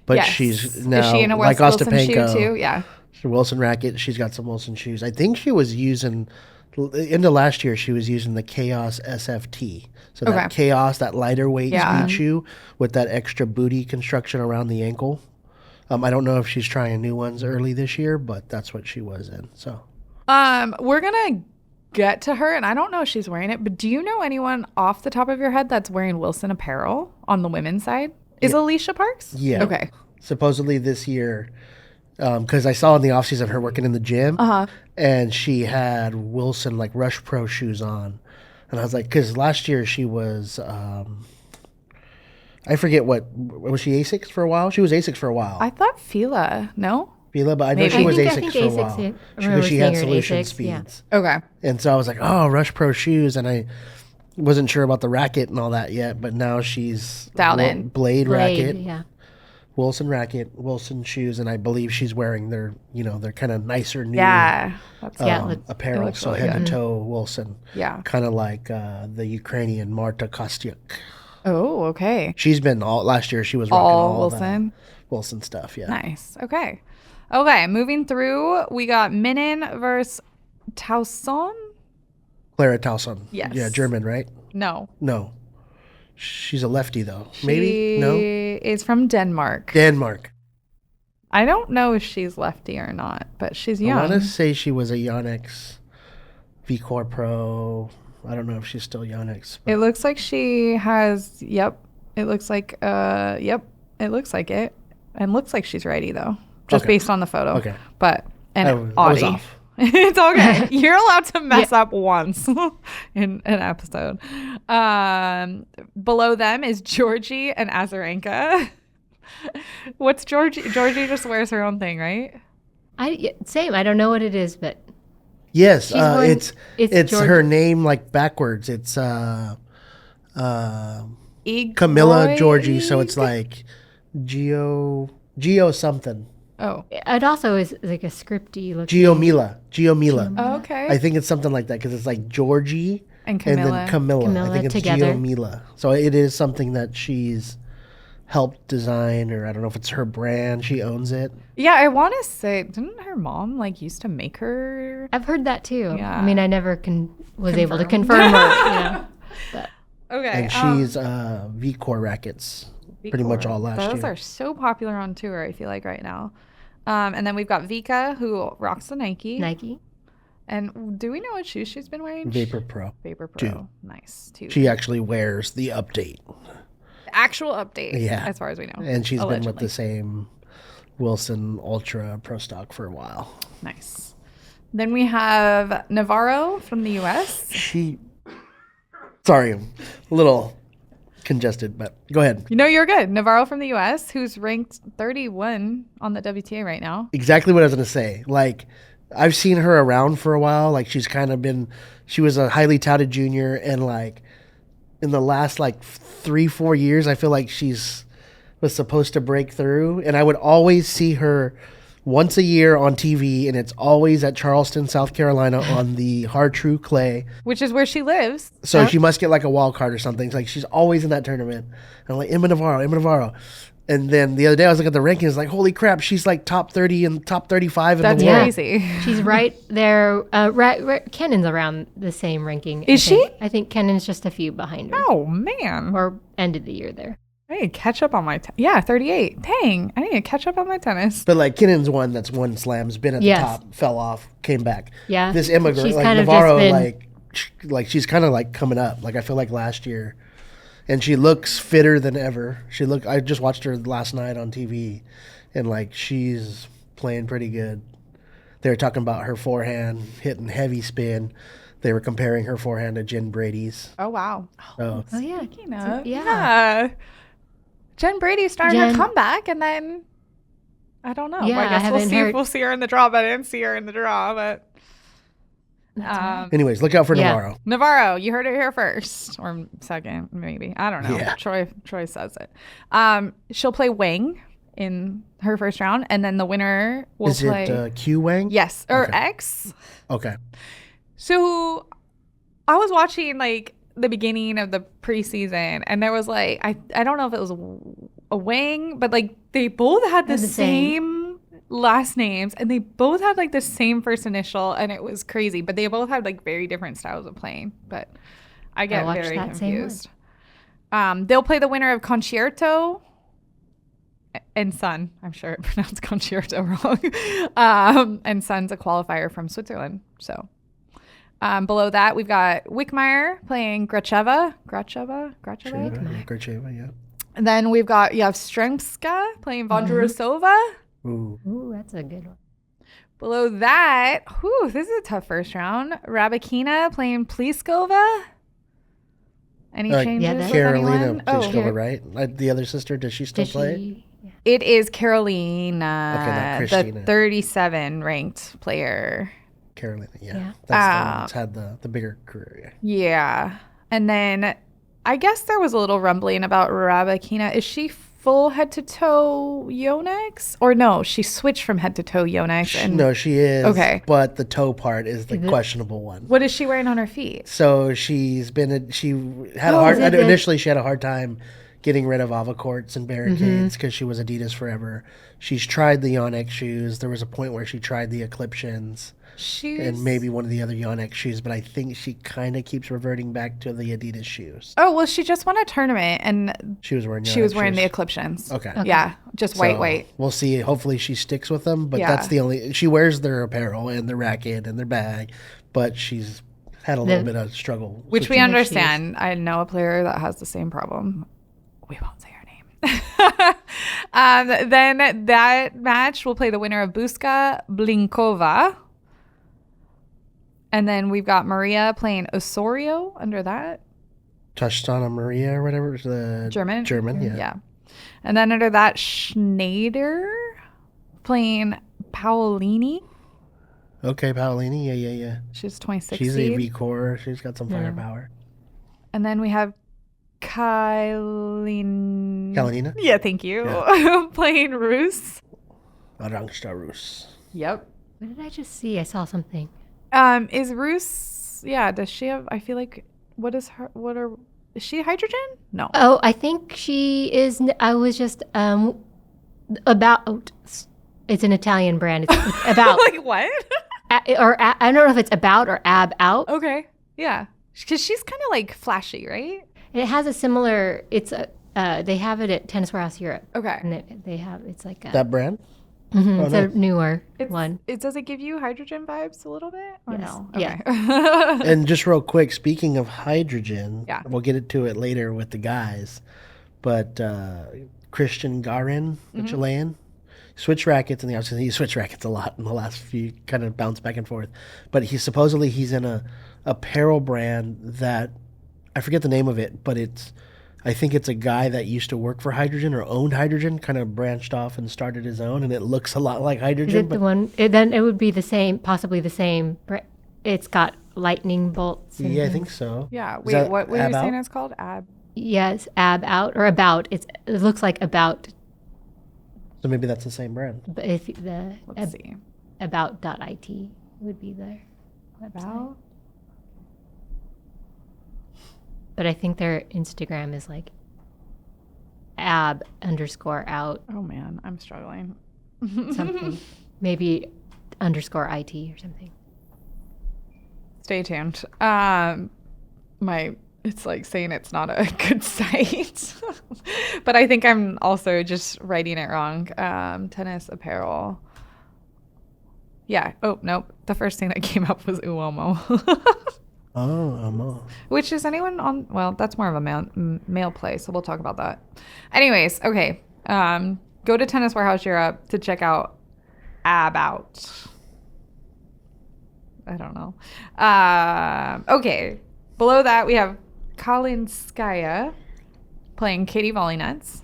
Speaker 2: but
Speaker 1: Yes.
Speaker 2: she's now
Speaker 1: is she in a
Speaker 2: like
Speaker 1: Wilson shoe
Speaker 2: Ostapenko.
Speaker 1: too? Yeah.
Speaker 2: Wilson racket. She's got some Wilson shoes. I think she was using into last year. She was using the Chaos SFT. So that
Speaker 1: Okay.
Speaker 2: Chaos, that lighter weight
Speaker 1: Yeah.
Speaker 2: speed shoe with that extra booty construction around the ankle. I don't know if she's trying new ones early this year, but that's what she was in. So
Speaker 1: We're gonna get to her, and I don't know if she's wearing it, but do you know anyone off the top of your head that's wearing Wilson apparel on the women's side? Is Alicia Parks?
Speaker 2: yeah,
Speaker 1: Okay.
Speaker 2: supposedly this year, because I saw in the offseason of her working in the gym, and she had Wilson like Rush Pro shoes on, and I was like, because last year she was, I forget what was she Asics for a while? She was Asics for a while,
Speaker 1: I thought Fila. No.
Speaker 2: Fila, but I know
Speaker 1: Maybe.
Speaker 2: she was
Speaker 3: I
Speaker 2: Asics
Speaker 3: think
Speaker 2: for a
Speaker 3: Asics,
Speaker 2: while
Speaker 3: yeah. I
Speaker 2: because
Speaker 3: remember
Speaker 2: she had
Speaker 3: seeing her in
Speaker 2: Solution
Speaker 3: Asics, yeah.
Speaker 2: Speeds,
Speaker 1: Okay.
Speaker 2: and so I was like, oh, Rush Pro shoes, and I wasn't sure about the racket and all that yet, but now she's
Speaker 1: Dialed in.
Speaker 2: Blade racket.
Speaker 3: Yeah.
Speaker 2: Wilson racket, Wilson shoes, and I believe she's wearing their kind of nicer new
Speaker 1: Yeah. That's
Speaker 3: Yeah, it looks-
Speaker 2: apparel.
Speaker 1: it looks
Speaker 2: So
Speaker 1: really
Speaker 2: head
Speaker 1: good.
Speaker 2: to toe Wilson,
Speaker 1: Yeah.
Speaker 2: kind of like the Ukrainian Marta Kostyuk.
Speaker 1: Oh, okay.
Speaker 2: She's been last year. She was rocking
Speaker 1: All
Speaker 2: all
Speaker 1: Wilson.
Speaker 2: that Wilson stuff. Yeah,
Speaker 1: Nice. Okay. Okay. Moving through, we got Minen versus Tauson.
Speaker 2: Clara Towson.
Speaker 1: Yes.
Speaker 2: Yeah, German, right?
Speaker 1: No.
Speaker 2: No, she's a lefty though. Maybe no.
Speaker 1: She is from Denmark.
Speaker 2: Denmark.
Speaker 1: I don't know if she's lefty or not, but she's
Speaker 2: I
Speaker 1: young.
Speaker 2: want to say she was a Yonex VCore Pro. I don't know if she's still Yonex.
Speaker 1: It looks like she has. Yep. It looks like. Yep. It looks like it, and looks like she's ready though, just
Speaker 2: Okay.
Speaker 1: based on the photo.
Speaker 2: Okay.
Speaker 1: But and
Speaker 2: I was
Speaker 1: Audie.
Speaker 2: off.
Speaker 1: It's okay. You're allowed to mess up once in an episode. Below them is Georgie and Azarenka. What's Georgie? Georgie just wears her own thing, right?
Speaker 3: Same. I don't know what it is, but
Speaker 2: Yes,
Speaker 3: She's wearing-
Speaker 2: it's
Speaker 3: it's
Speaker 2: her
Speaker 3: Georgie.
Speaker 2: name like backwards. It's Camilla
Speaker 1: Igor-
Speaker 2: Georgie, so it's like Geo something.
Speaker 1: Oh.
Speaker 3: it also is like a scripty look.
Speaker 2: Geo Mila.
Speaker 1: Okay.
Speaker 2: I think it's something like that because it's like Georgie
Speaker 1: And
Speaker 2: and
Speaker 1: Camilla.
Speaker 2: then Camilla. I
Speaker 3: Camilla
Speaker 2: think it's
Speaker 3: together.
Speaker 2: Geo Mila. So it is something that she's helped design, or I don't know if it's her brand. She owns it.
Speaker 1: Yeah, I want to say, didn't her mom like used to make her?
Speaker 3: I've heard that too.
Speaker 1: Yeah.
Speaker 3: I mean, I never was able to
Speaker 1: Confirm.
Speaker 3: confirm or
Speaker 1: Okay.
Speaker 2: And she's V-Core rackets pretty much all last
Speaker 1: Those
Speaker 2: year.
Speaker 1: are so popular on tour, I feel like right now. And then we've got Vika, who rocks the Nike.
Speaker 3: Nike.
Speaker 1: And do we know what shoes she's been wearing?
Speaker 2: Vapor Pro.
Speaker 1: Vapor Pro.
Speaker 2: Two.
Speaker 1: Nice. Two.
Speaker 2: She actually wears the update.
Speaker 1: Actual update.
Speaker 2: Yeah.
Speaker 1: As far as we know.
Speaker 2: And she's been with
Speaker 1: Allegedly.
Speaker 2: the same Wilson Ultra Pro Stock for a while.
Speaker 1: Nice. Then we have Navarro from the U.S.
Speaker 2: Sorry, I'm a little congested, but go ahead.
Speaker 1: You know you're good. Navarro from the U.S., who's ranked 31 on the WTA right now.
Speaker 2: Exactly what I was going to say. Like, I've seen her around for a while. Like, she was a highly touted junior, and like in the last like 3-4 years, I feel like was supposed to break through, and I would always see her once a year on TV, and it's always at Charleston, South Carolina on the Hard True Clay.
Speaker 1: Which is where she lives.
Speaker 2: So she must get like a wild card or something. It's like she's always in that tournament. And I'm like, Emma Navarro. And then the other day I was looking at the rankings, like, holy crap, she's like top 30 and top 35 in
Speaker 1: That's
Speaker 2: the world.
Speaker 1: crazy.
Speaker 3: She's right there. Kennan's around the same ranking.
Speaker 1: Is she?
Speaker 3: I think Kennan's just a few behind her.
Speaker 1: Oh, man.
Speaker 3: Or ended the year there.
Speaker 1: I need to catch up on my... 38. Dang. I need to catch up on my tennis.
Speaker 2: But like Kinnon's one that's won slams, been at the
Speaker 3: Yes.
Speaker 2: top, fell off, came back.
Speaker 3: Yeah.
Speaker 2: This Emma girl,
Speaker 3: She's
Speaker 2: like
Speaker 3: kind of
Speaker 2: Navarro,
Speaker 3: just been-
Speaker 2: like she's kind of like coming up. Like I feel like last year, and she looks fitter than ever. I just watched her last night on TV, and like she's playing pretty good. They were talking about her forehand hitting heavy spin. They were comparing her forehand to Jen Brady's.
Speaker 1: Oh, wow.
Speaker 2: So
Speaker 3: Oh, yeah.
Speaker 1: Speaking of,
Speaker 3: Yeah.
Speaker 1: Jen Brady started her comeback, and then I don't know.
Speaker 3: Yeah,
Speaker 1: I guess
Speaker 3: I
Speaker 1: we'll
Speaker 3: haven't
Speaker 1: see if
Speaker 3: heard-
Speaker 1: we'll see her in the draw, but I didn't see her in the draw. But
Speaker 2: anyways, look out for
Speaker 3: Yeah.
Speaker 2: Navarro.
Speaker 1: Navarro, you heard it here first or second, maybe. I don't know.
Speaker 2: Yeah.
Speaker 1: Troy says it. She'll play Wang in her first round, and then the winner will
Speaker 2: Is
Speaker 1: play.
Speaker 2: it Q Wang?
Speaker 1: Yes, or
Speaker 2: Okay.
Speaker 1: X.
Speaker 2: Okay.
Speaker 1: So I was watching like the beginning of the preseason, and there was like I don't know if it was a Wang, but like they both had the
Speaker 3: They're the same.
Speaker 1: same last names, and they both had like the same first initial, and it was crazy. But they both had like very different styles of playing. But I get
Speaker 3: watched
Speaker 1: very
Speaker 3: that same one.
Speaker 1: confused. They'll play the winner of Concerto and Sun. I'm sure I pronounced Concerto wrong. And Sun's a qualifier from Switzerland. So below that, we've got Wickmeyer playing Gracheva. Gracheva?
Speaker 2: Gracheva, yeah.
Speaker 1: And then we've got Stremska playing Vondrousova.
Speaker 2: Ooh.
Speaker 3: Ooh, that's a good one.
Speaker 1: Below that, this is a tough first round. Rabakina playing Pliskova. Any changes
Speaker 3: yeah,
Speaker 1: with
Speaker 2: Carolina
Speaker 1: anyone?
Speaker 2: Pliskova, right? Like the other sister, does she still
Speaker 3: Does
Speaker 2: play?
Speaker 3: she? Yeah.
Speaker 1: It is Carolina,
Speaker 2: Okay, not
Speaker 1: the
Speaker 2: Christina.
Speaker 1: 37 ranked player.
Speaker 2: Carolina, yeah.
Speaker 3: Yeah.
Speaker 2: That's the one that's had the bigger career.
Speaker 1: Yeah. And then I guess there was a little rumbling about Rabakina. Is she full head to toe Yonex? Or no, she switched from head to toe Yonex. And
Speaker 2: No, she is.
Speaker 1: Okay.
Speaker 2: But the toe part is the questionable one.
Speaker 1: what is she wearing on her feet?
Speaker 2: So she had a
Speaker 3: Oh,
Speaker 2: hard,
Speaker 3: is it the-
Speaker 2: initially she had a hard time getting rid of Avocourts and barricades because she was Adidas forever. She's tried the Yonex shoes. There was a point where she tried the Eclipsions and maybe one of the other Yonex shoes, but I think she kind of keeps reverting back to the Adidas shoes.
Speaker 1: Oh, well, she just won a tournament and
Speaker 2: She was wearing
Speaker 1: she was
Speaker 2: Yonex
Speaker 1: wearing
Speaker 2: shoes.
Speaker 1: the Eclipsions.
Speaker 2: Okay.
Speaker 1: Yeah, just white.
Speaker 2: So, We'll see. Hopefully she sticks with them, but
Speaker 1: Yeah.
Speaker 2: that's the only. She wears their apparel and their racket and their bag, but she's had a little bit of struggle.
Speaker 1: Which we
Speaker 2: switching.
Speaker 1: understand. I know a player that has the same problem. We won't say her name. Then that match will play the winner of Buska Blinkova. And then we've got Maria playing Osorio under that.
Speaker 2: Tashtana Maria or whatever. It was the
Speaker 1: German.
Speaker 2: yeah.
Speaker 1: And then under that, Schneider playing Paolini.
Speaker 2: Okay, Paolini. Yeah.
Speaker 1: She's 26.
Speaker 2: She's a
Speaker 1: seed.
Speaker 2: V-core. She's got some firepower.
Speaker 1: And then we have
Speaker 2: Kalina?
Speaker 1: Yeah, thank you. Playing Rus.
Speaker 2: Arangsta Rus.
Speaker 1: Yep.
Speaker 3: What did I just see? I saw something.
Speaker 1: Is Rus? Yeah. Does she have? I feel like. Is she hydrogen? No.
Speaker 3: Oh, I think she is. I was just about. It's an Italian brand. It's about.
Speaker 1: Like what?
Speaker 3: I don't know if it's about or ab out.
Speaker 1: Okay. Yeah. Because she's kind of like flashy, right?
Speaker 3: It has a similar. It's a. They have it at Tennis Warehouse Europe.
Speaker 1: Okay.
Speaker 3: And they have. It's like a.
Speaker 2: That brand?
Speaker 3: It's a newer one.
Speaker 1: Does it give you hydrogen vibes a little bit? Or
Speaker 3: Yes.
Speaker 1: no?
Speaker 3: Yeah.
Speaker 1: Okay.
Speaker 2: And just real quick, speaking of hydrogen,
Speaker 1: Yeah.
Speaker 2: we'll get to it later with the guys, but Christian Garin, the Chilean, switched rackets in the offseason. He switched rackets a lot in the last few, kind of bounced back and forth. But he's in a apparel brand that I forget the name of it, but I think it's a guy that used to work for Hydrogen or owned Hydrogen, kind of branched off and started his own, and it looks a lot like
Speaker 3: Is
Speaker 2: Hydrogen.
Speaker 3: it the one? Then it would be the same, possibly the same. It's got lightning bolts. And
Speaker 2: Yeah, I
Speaker 3: things.
Speaker 2: think so.
Speaker 1: Yeah.
Speaker 2: Is
Speaker 1: Wait,
Speaker 2: that
Speaker 1: what were you
Speaker 2: Ab
Speaker 1: saying
Speaker 2: Out?
Speaker 1: it's called? Ab.
Speaker 3: Yes, ab out or about. It looks like about,
Speaker 2: So maybe that's the same brand.
Speaker 3: but if the
Speaker 1: Let's see.
Speaker 3: about.it would be the website.
Speaker 1: About.
Speaker 3: But I think their Instagram is like ab_out
Speaker 1: Oh man, I'm struggling.
Speaker 3: something. Maybe _IT or something.
Speaker 1: Stay tuned. It's like saying it's not a good site, but I think I'm also just writing it wrong. Tennis apparel. Yeah. Oh nope. The first thing that came up was Uomo,
Speaker 2: Oh.
Speaker 1: which is anyone on? Well, that's more of a male play, so we'll talk about that. Anyways, okay. Go to Tennis Warehouse Europe to check out About. I don't know. Okay. Below that, we have Kalinskaya playing Katie Volynets.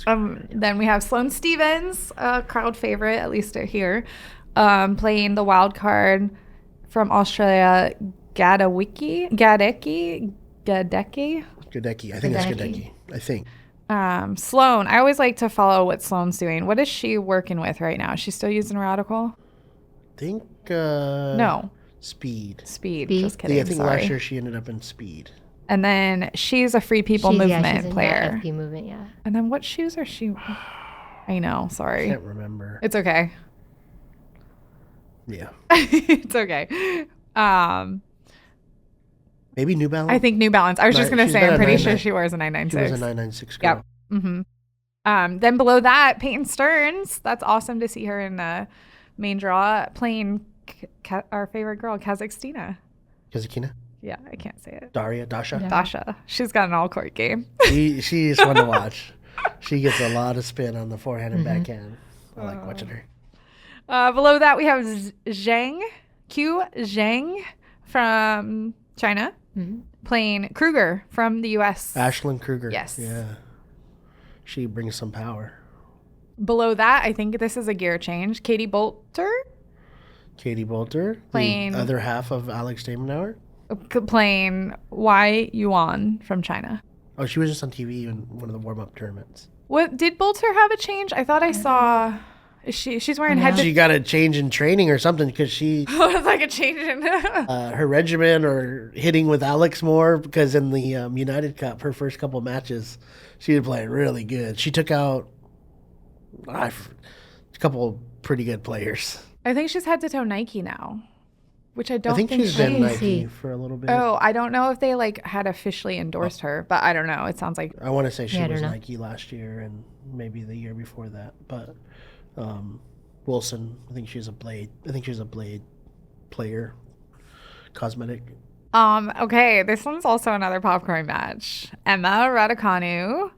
Speaker 1: Then we have Sloane Stevens, a crowd favorite, at least here, playing the wild card from Australia, Gadecki.
Speaker 2: Gadecki. I think it's
Speaker 3: Gadecki.
Speaker 2: Gadecki. I think.
Speaker 1: Sloane, I always like to follow what Sloane's doing. What is she working with right now? Is she still using Radical? No.
Speaker 2: Speed.
Speaker 1: Speed.
Speaker 3: Speed?
Speaker 1: Just kidding.
Speaker 2: Yeah, I think
Speaker 1: sorry.
Speaker 2: last year she ended up in Speed.
Speaker 1: And then she's a Free People
Speaker 3: She's
Speaker 1: Movement
Speaker 3: in
Speaker 1: player.
Speaker 3: FP movement, yeah.
Speaker 1: And then what shoes are she? I know. Sorry.
Speaker 2: Can't remember.
Speaker 1: It's okay.
Speaker 2: Yeah.
Speaker 1: It's okay.
Speaker 2: Maybe New Balance.
Speaker 1: I think New Balance. I was just
Speaker 2: Right,
Speaker 1: gonna
Speaker 2: she's
Speaker 1: say
Speaker 2: been
Speaker 1: I'm
Speaker 2: a
Speaker 1: pretty
Speaker 2: 99.
Speaker 1: sure she wears a
Speaker 2: she was
Speaker 1: 996.
Speaker 2: a 996 girl.
Speaker 1: Yep. Then below that, Peyton Stearns. That's awesome to see her in the main draw playing our favorite girl, Kazakhstina.
Speaker 2: Kazakina?
Speaker 1: Yeah, I can't say it.
Speaker 2: Dasha?
Speaker 3: Yeah.
Speaker 1: Dasha. She's got an all-court game.
Speaker 2: She's fun to watch. She gets a lot of spin on the forehand and backhand. I like watching her.
Speaker 1: Below that, we have Q Zhang from China playing Kruger from the U.S.
Speaker 2: Ashlyn Kruger.
Speaker 1: Yes.
Speaker 2: Yeah. She brings some power.
Speaker 1: Below that, I think this is a gear change. Katie Bolter
Speaker 2: Katie Bolter,
Speaker 1: Playing-
Speaker 2: the other half of Alex Damenauer.
Speaker 1: playing Wai Yuan from China.
Speaker 2: Oh, she was just on TV in one of the warm-up tournaments.
Speaker 1: What did Bolter have a change? I thought I saw. She's wearing head
Speaker 2: She got a change in training or something because she
Speaker 1: It's like a change in.
Speaker 2: her regimen or hitting with Alex more because in the United Cup, her first couple matches, she was playing really good. She took out a couple pretty good players.
Speaker 1: I think she's head to toe Nike now, which I don't
Speaker 2: I think she's
Speaker 1: she-
Speaker 2: been
Speaker 3: I
Speaker 2: Nike
Speaker 3: see.
Speaker 2: for a little bit.
Speaker 1: Oh, I don't know if they like had officially endorsed her, but I don't know. It sounds like
Speaker 2: I want to say she
Speaker 3: Yeah, I
Speaker 2: was
Speaker 3: don't know.
Speaker 2: Nike last year and maybe the year before that. But Wilson, I think she's a Blade. I think she's a Blade player. Cosmetic.
Speaker 1: Okay, this one's also another popcorn match. Emma Raducanu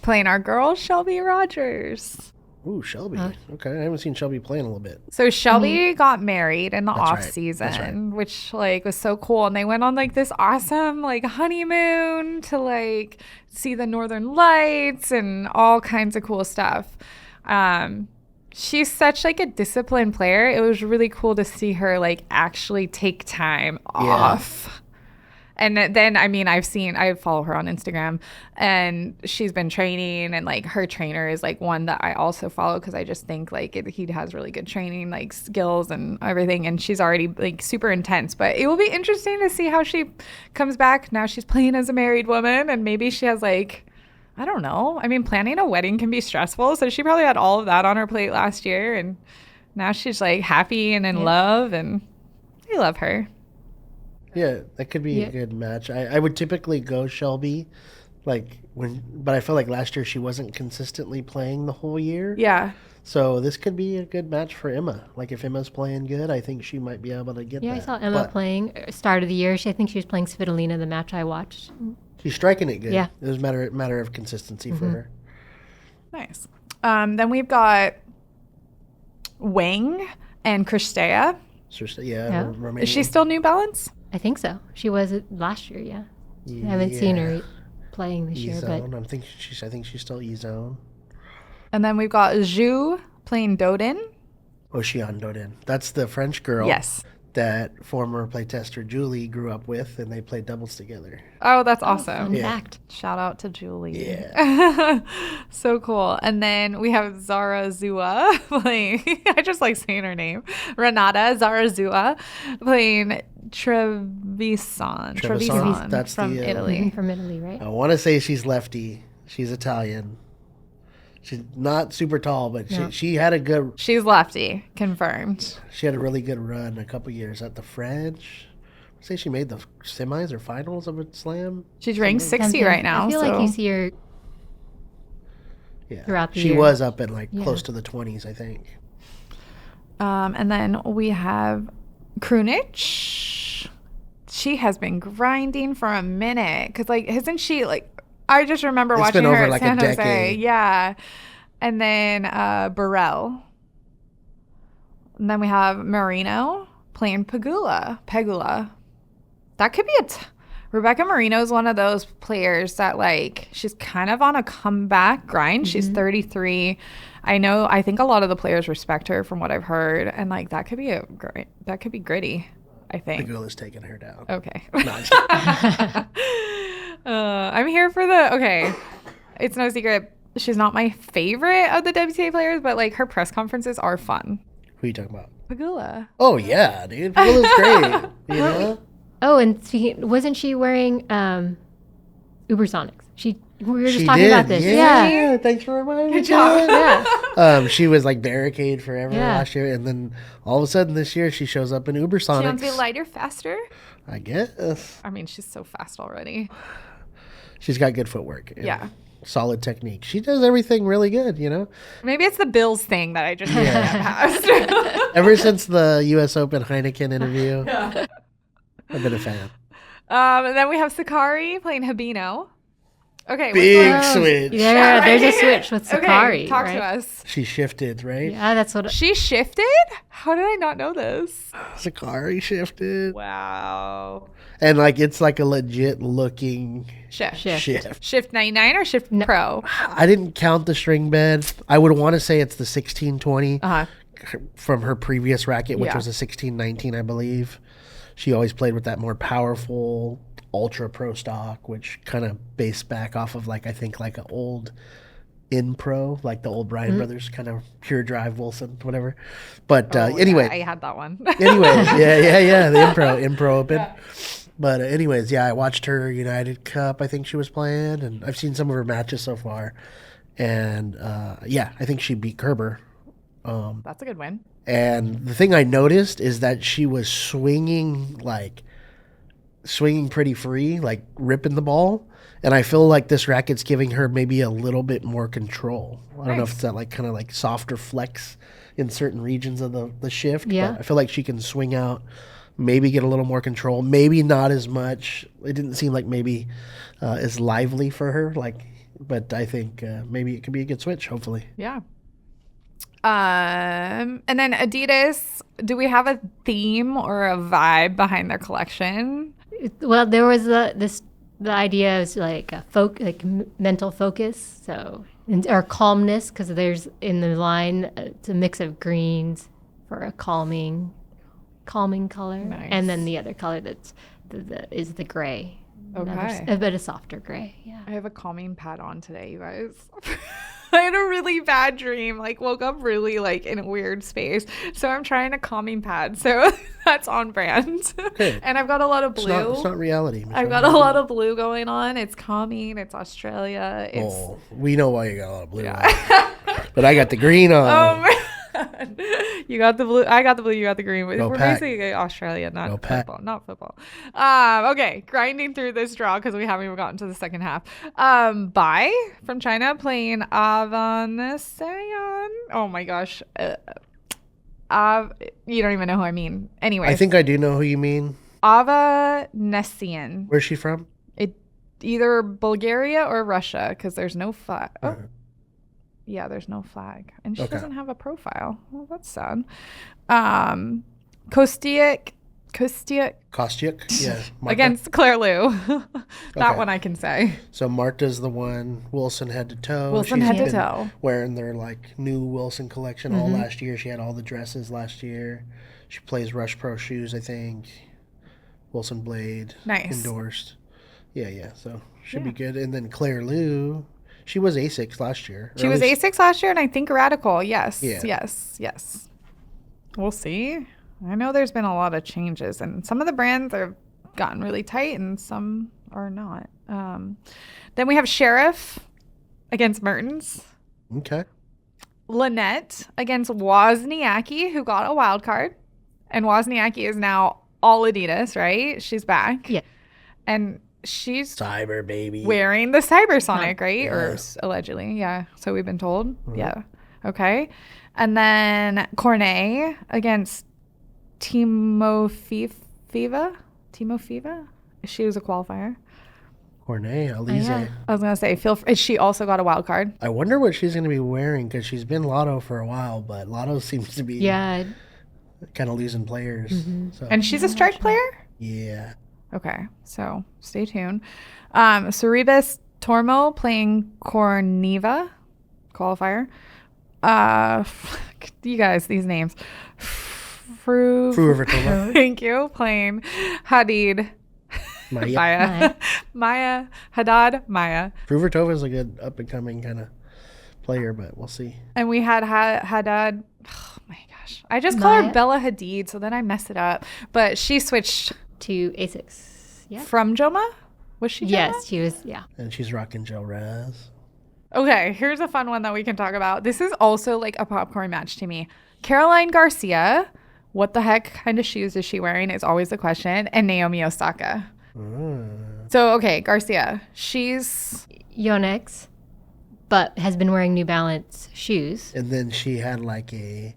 Speaker 1: playing our girl Shelby Rogers.
Speaker 2: Ooh, Shelby. Okay, I haven't seen Shelby playing a little bit.
Speaker 1: So Shelby got married in the
Speaker 2: That's
Speaker 1: off
Speaker 2: right.
Speaker 1: season,
Speaker 2: That's right.
Speaker 1: which like was so cool. And they went on like this awesome like honeymoon to like see the northern lights and all kinds of cool stuff. She's such like a disciplined player. It was really cool to see her like actually take time off. And then, I mean, I follow her on Instagram and she's been training and like her trainer is like one that I also follow because I just think like he has really good training, like skills and everything. And she's already like super intense, but it will be interesting to see how she comes back. Now she's playing as a married woman and maybe she has like, I don't know. I mean, planning a wedding can be stressful. So she probably had all of that on her plate last year. And now she's like happy and in love and I love her.
Speaker 2: Yeah, that could be a good match. I would typically go Shelby, but I feel like last year she wasn't consistently playing the whole year.
Speaker 1: Yeah.
Speaker 2: So this could be a good match for Emma. Like if Emma's playing good, I think she might be able to get
Speaker 3: Yeah,
Speaker 2: that.
Speaker 3: I saw Emma
Speaker 2: But
Speaker 3: playing start of the year. I think she was playing Svitolina the match I watched.
Speaker 2: she's striking it good.
Speaker 3: Yeah.
Speaker 2: It was a matter of consistency for her.
Speaker 1: Nice. Then we've got Wang and Kristea.
Speaker 2: Yeah,
Speaker 3: Yeah.
Speaker 2: Romanian.
Speaker 1: Is she still New Balance?
Speaker 3: I think so. She was it last year, yeah. I haven't seen her playing this year, but
Speaker 2: E-Zone. I think she's still E-Zone.
Speaker 1: And then we've got Zhu playing Dodin.
Speaker 2: Ocean Dodin. That's the French girl.
Speaker 1: Yes.
Speaker 2: That former playtester Julie grew up with, and they played doubles together.
Speaker 1: Oh, that's
Speaker 3: fun
Speaker 1: awesome.
Speaker 3: fact.
Speaker 1: Shout out to Julie.
Speaker 2: Yeah.
Speaker 1: So cool. And then we have Zara Zua playing, I just like saying her name, Renata Zara Zua playing Trevisan.
Speaker 2: Trevisan. That's
Speaker 1: from
Speaker 2: the,
Speaker 1: Italy.
Speaker 3: From Italy, right?
Speaker 2: I want to say she's lefty. She's Italian. She's not super tall, but
Speaker 3: No.
Speaker 2: she had a good.
Speaker 1: She's lefty, confirmed.
Speaker 2: She had a really good run a couple years at the French. I say she made the semis or finals of a slam.
Speaker 1: She's ranked 60
Speaker 3: Something.
Speaker 1: right now.
Speaker 3: I feel like
Speaker 1: so-
Speaker 3: you see her
Speaker 2: Yeah,
Speaker 3: throughout the
Speaker 2: she
Speaker 3: year.
Speaker 2: was up in like
Speaker 3: Yeah.
Speaker 2: close to the 20s, I think.
Speaker 1: And then we have Krunic. She has been grinding for a minute. Because, like, isn't she, like, I just remember
Speaker 2: It's
Speaker 1: watching
Speaker 2: been
Speaker 1: her
Speaker 2: over,
Speaker 1: at
Speaker 2: like, a
Speaker 1: San Jose.
Speaker 2: decade.
Speaker 1: Yeah. And then Burrell. And then we have Marino playing Pegula. That could be Rebecca Marino is one of those players that, like, she's kind of on a comeback grind. She's 33. I think a lot of the players respect her from what I've heard. And, like, that could be gritty, I
Speaker 2: The
Speaker 1: think.
Speaker 2: girl is taking her down.
Speaker 1: Okay.
Speaker 2: No, I'm just-
Speaker 1: I'm here for okay. It's no secret. She's not my favorite of the WTA players, but, like, her press conferences are fun.
Speaker 2: Who are you talking about?
Speaker 1: Pegula.
Speaker 2: Oh yeah, dude. Pegula's great. You know?
Speaker 3: Oh, and wasn't she wearing Ubersonics? We were just
Speaker 2: She
Speaker 3: talking
Speaker 2: did.
Speaker 3: about this.
Speaker 2: Yeah. Thanks for reminding me.
Speaker 1: Good job.
Speaker 3: Yeah.
Speaker 2: She was like barricade forever
Speaker 3: Yeah.
Speaker 2: last year, and then all of a sudden this year she shows up in
Speaker 1: She wants to be
Speaker 2: Ubersonics.
Speaker 1: lighter, faster.
Speaker 2: I guess
Speaker 1: I mean, she's so fast already.
Speaker 2: she's got good footwork. and
Speaker 1: Yeah.
Speaker 2: solid technique. She does everything really good. You know,
Speaker 1: Maybe it's the Bills thing that I just can't get past.
Speaker 2: ever since the U.S. Open Heineken interview, I've been a fan.
Speaker 1: And then we have Sakari playing Habino. Okay.
Speaker 2: Big
Speaker 1: what's
Speaker 2: switch.
Speaker 3: Yeah, there's a
Speaker 1: Right.
Speaker 3: switch with Sakari.
Speaker 1: Okay, talk
Speaker 3: right?
Speaker 1: to us.
Speaker 2: She shifted, right?
Speaker 3: Yeah, that's what.
Speaker 1: She shifted? How did I not know this?
Speaker 2: Sakari shifted,
Speaker 1: Wow.
Speaker 2: and like it's like a legit looking
Speaker 1: Shift.
Speaker 3: Shift.
Speaker 1: Shift 99 or Shift Pro?
Speaker 2: I didn't count the string bed. I would want to say it's the 1620
Speaker 1: Uh-huh.
Speaker 2: from her previous racket, which
Speaker 1: Yeah.
Speaker 2: was a 1619, I believe. She always played with that more powerful Ultra Pro stock, which kind of based back off of like I think like an old In Pro, like the old Bryan Brothers kind of pure drive Wilson, whatever. But anyway,
Speaker 1: I had that one.
Speaker 2: anyway, yeah, the Impro Open. But anyways, yeah, I watched her United Cup. I think she was playing, and I've seen some of her matches so far. And yeah, I think she beat Kerber.
Speaker 1: That's a good win.
Speaker 2: And the thing I noticed is that she was swinging pretty free, like ripping the ball. And I feel like this racket's giving her maybe a little bit more control. I don't know if
Speaker 1: Nice.
Speaker 2: it's that like kind of like softer flex in certain regions of the shift.
Speaker 3: Yeah.
Speaker 2: But I feel like she can swing out, maybe get a little more control, maybe not as much. It didn't seem like maybe as lively for her. But I think maybe it could be a good switch, hopefully.
Speaker 1: Yeah. And then Adidas, do we have a theme or a vibe behind their collection?
Speaker 3: Well, there was the idea is like mental focus, or calmness, because there's in the line it's a mix of greens for a calming color,
Speaker 1: Nice.
Speaker 3: and then the other color is the gray.
Speaker 1: Okay.
Speaker 3: A bit of softer gray. Yeah.
Speaker 1: I have a calming pad on today, you guys. I had a really bad dream. Like, woke up really like in a weird space. So I'm trying a calming pad. So that's on brand.
Speaker 2: Okay.
Speaker 1: And I've got a lot of blue.
Speaker 2: It's not reality.
Speaker 1: I've got a lot of blue going on. It's calming. It's Australia. It's
Speaker 2: Oh, we know why you got a lot of blue on. But I got the green on.
Speaker 1: oh man. You got the blue. I got the blue. You got the green.
Speaker 2: Go
Speaker 1: We're
Speaker 2: Pack.
Speaker 1: basically Australia, not
Speaker 2: Go Pack.
Speaker 1: football. Not football. Okay, grinding through this draw because we haven't even gotten to the second half. Bai from China playing Avanesyan. Oh my gosh. You don't even know who I mean. Anyway,
Speaker 2: I think I do know who you mean.
Speaker 1: Avanesyan.
Speaker 2: Where's she from?
Speaker 1: It either Bulgaria or Russia because there's no flag. Oh. Yeah, there's no flag. And she
Speaker 2: Okay.
Speaker 1: doesn't have a profile. Well, that's sad. Kostyuk
Speaker 2: Kostyuk? Yeah. Marta.
Speaker 1: against Claire Lou. That
Speaker 2: Okay.
Speaker 1: one I can say.
Speaker 2: So Marta's the one, Wilson head to toe.
Speaker 1: Wilson
Speaker 2: She's
Speaker 1: head to
Speaker 2: been
Speaker 1: toe.
Speaker 2: Wearing their like new Wilson collection all last year. She had all the dresses last year. She plays Rush Pro shoes, I think. Wilson Blade.
Speaker 1: Nice.
Speaker 2: Endorsed. Yeah. So should
Speaker 1: Yeah.
Speaker 2: be good. And then Claire Lou, she was A6 last year.
Speaker 1: She was A6 last year, and I think Radical. Yes.
Speaker 2: Yeah.
Speaker 1: Yes. We'll see. I know there's been a lot of changes, and some of the brands have gotten really tight, and some are not. Then we have Sheriff against Mertens.
Speaker 2: Okay.
Speaker 1: Lynette against Wozniacki, who got a wild card. And Wozniacki is now all Adidas, right? She's back.
Speaker 3: Yeah.
Speaker 1: And she's
Speaker 2: Cyber baby.
Speaker 1: wearing the Cybersonic, right?
Speaker 2: Yeah.
Speaker 1: Or allegedly, yeah. So we've been told. Yeah. Okay. And then Cornet against Timofeva. She was a qualifier.
Speaker 2: Cornet, Alize.
Speaker 3: yeah.
Speaker 1: I was gonna say, she also got a wild card.
Speaker 2: I wonder what she's going to be wearing because she's been Lotto for a while, but Lotto seems to be
Speaker 3: Yeah.
Speaker 2: kind of losing players. So
Speaker 1: And she's a strike player.
Speaker 2: yeah.
Speaker 1: Okay, so stay tuned. Soribas Tormo playing Corneva qualifier. You guys, these names.
Speaker 2: Fruvertova.
Speaker 1: Thank you. Playing Hadid.
Speaker 2: Maya.
Speaker 1: Maya. Haddad. Maya.
Speaker 2: Fruvertova is a good up and coming kind of player, but we'll see.
Speaker 1: And we had Haddad. Oh my gosh. I just call her
Speaker 3: Maya?
Speaker 1: Bella Hadid, so then I mess it up. But she switched
Speaker 3: To A6. Yeah.
Speaker 1: from Joma? Was she Joma?
Speaker 3: Yes, she was. Yeah.
Speaker 2: And she's rocking Gel Raz.
Speaker 1: Okay, here's a fun one that we can talk about. This is also like a popcorn match to me. Caroline Garcia, what the heck kind of shoes is she wearing is always the question. And Naomi Osaka. So, okay, Garcia, she's...
Speaker 3: Yonex, but has been wearing New Balance shoes.
Speaker 2: And then she had like a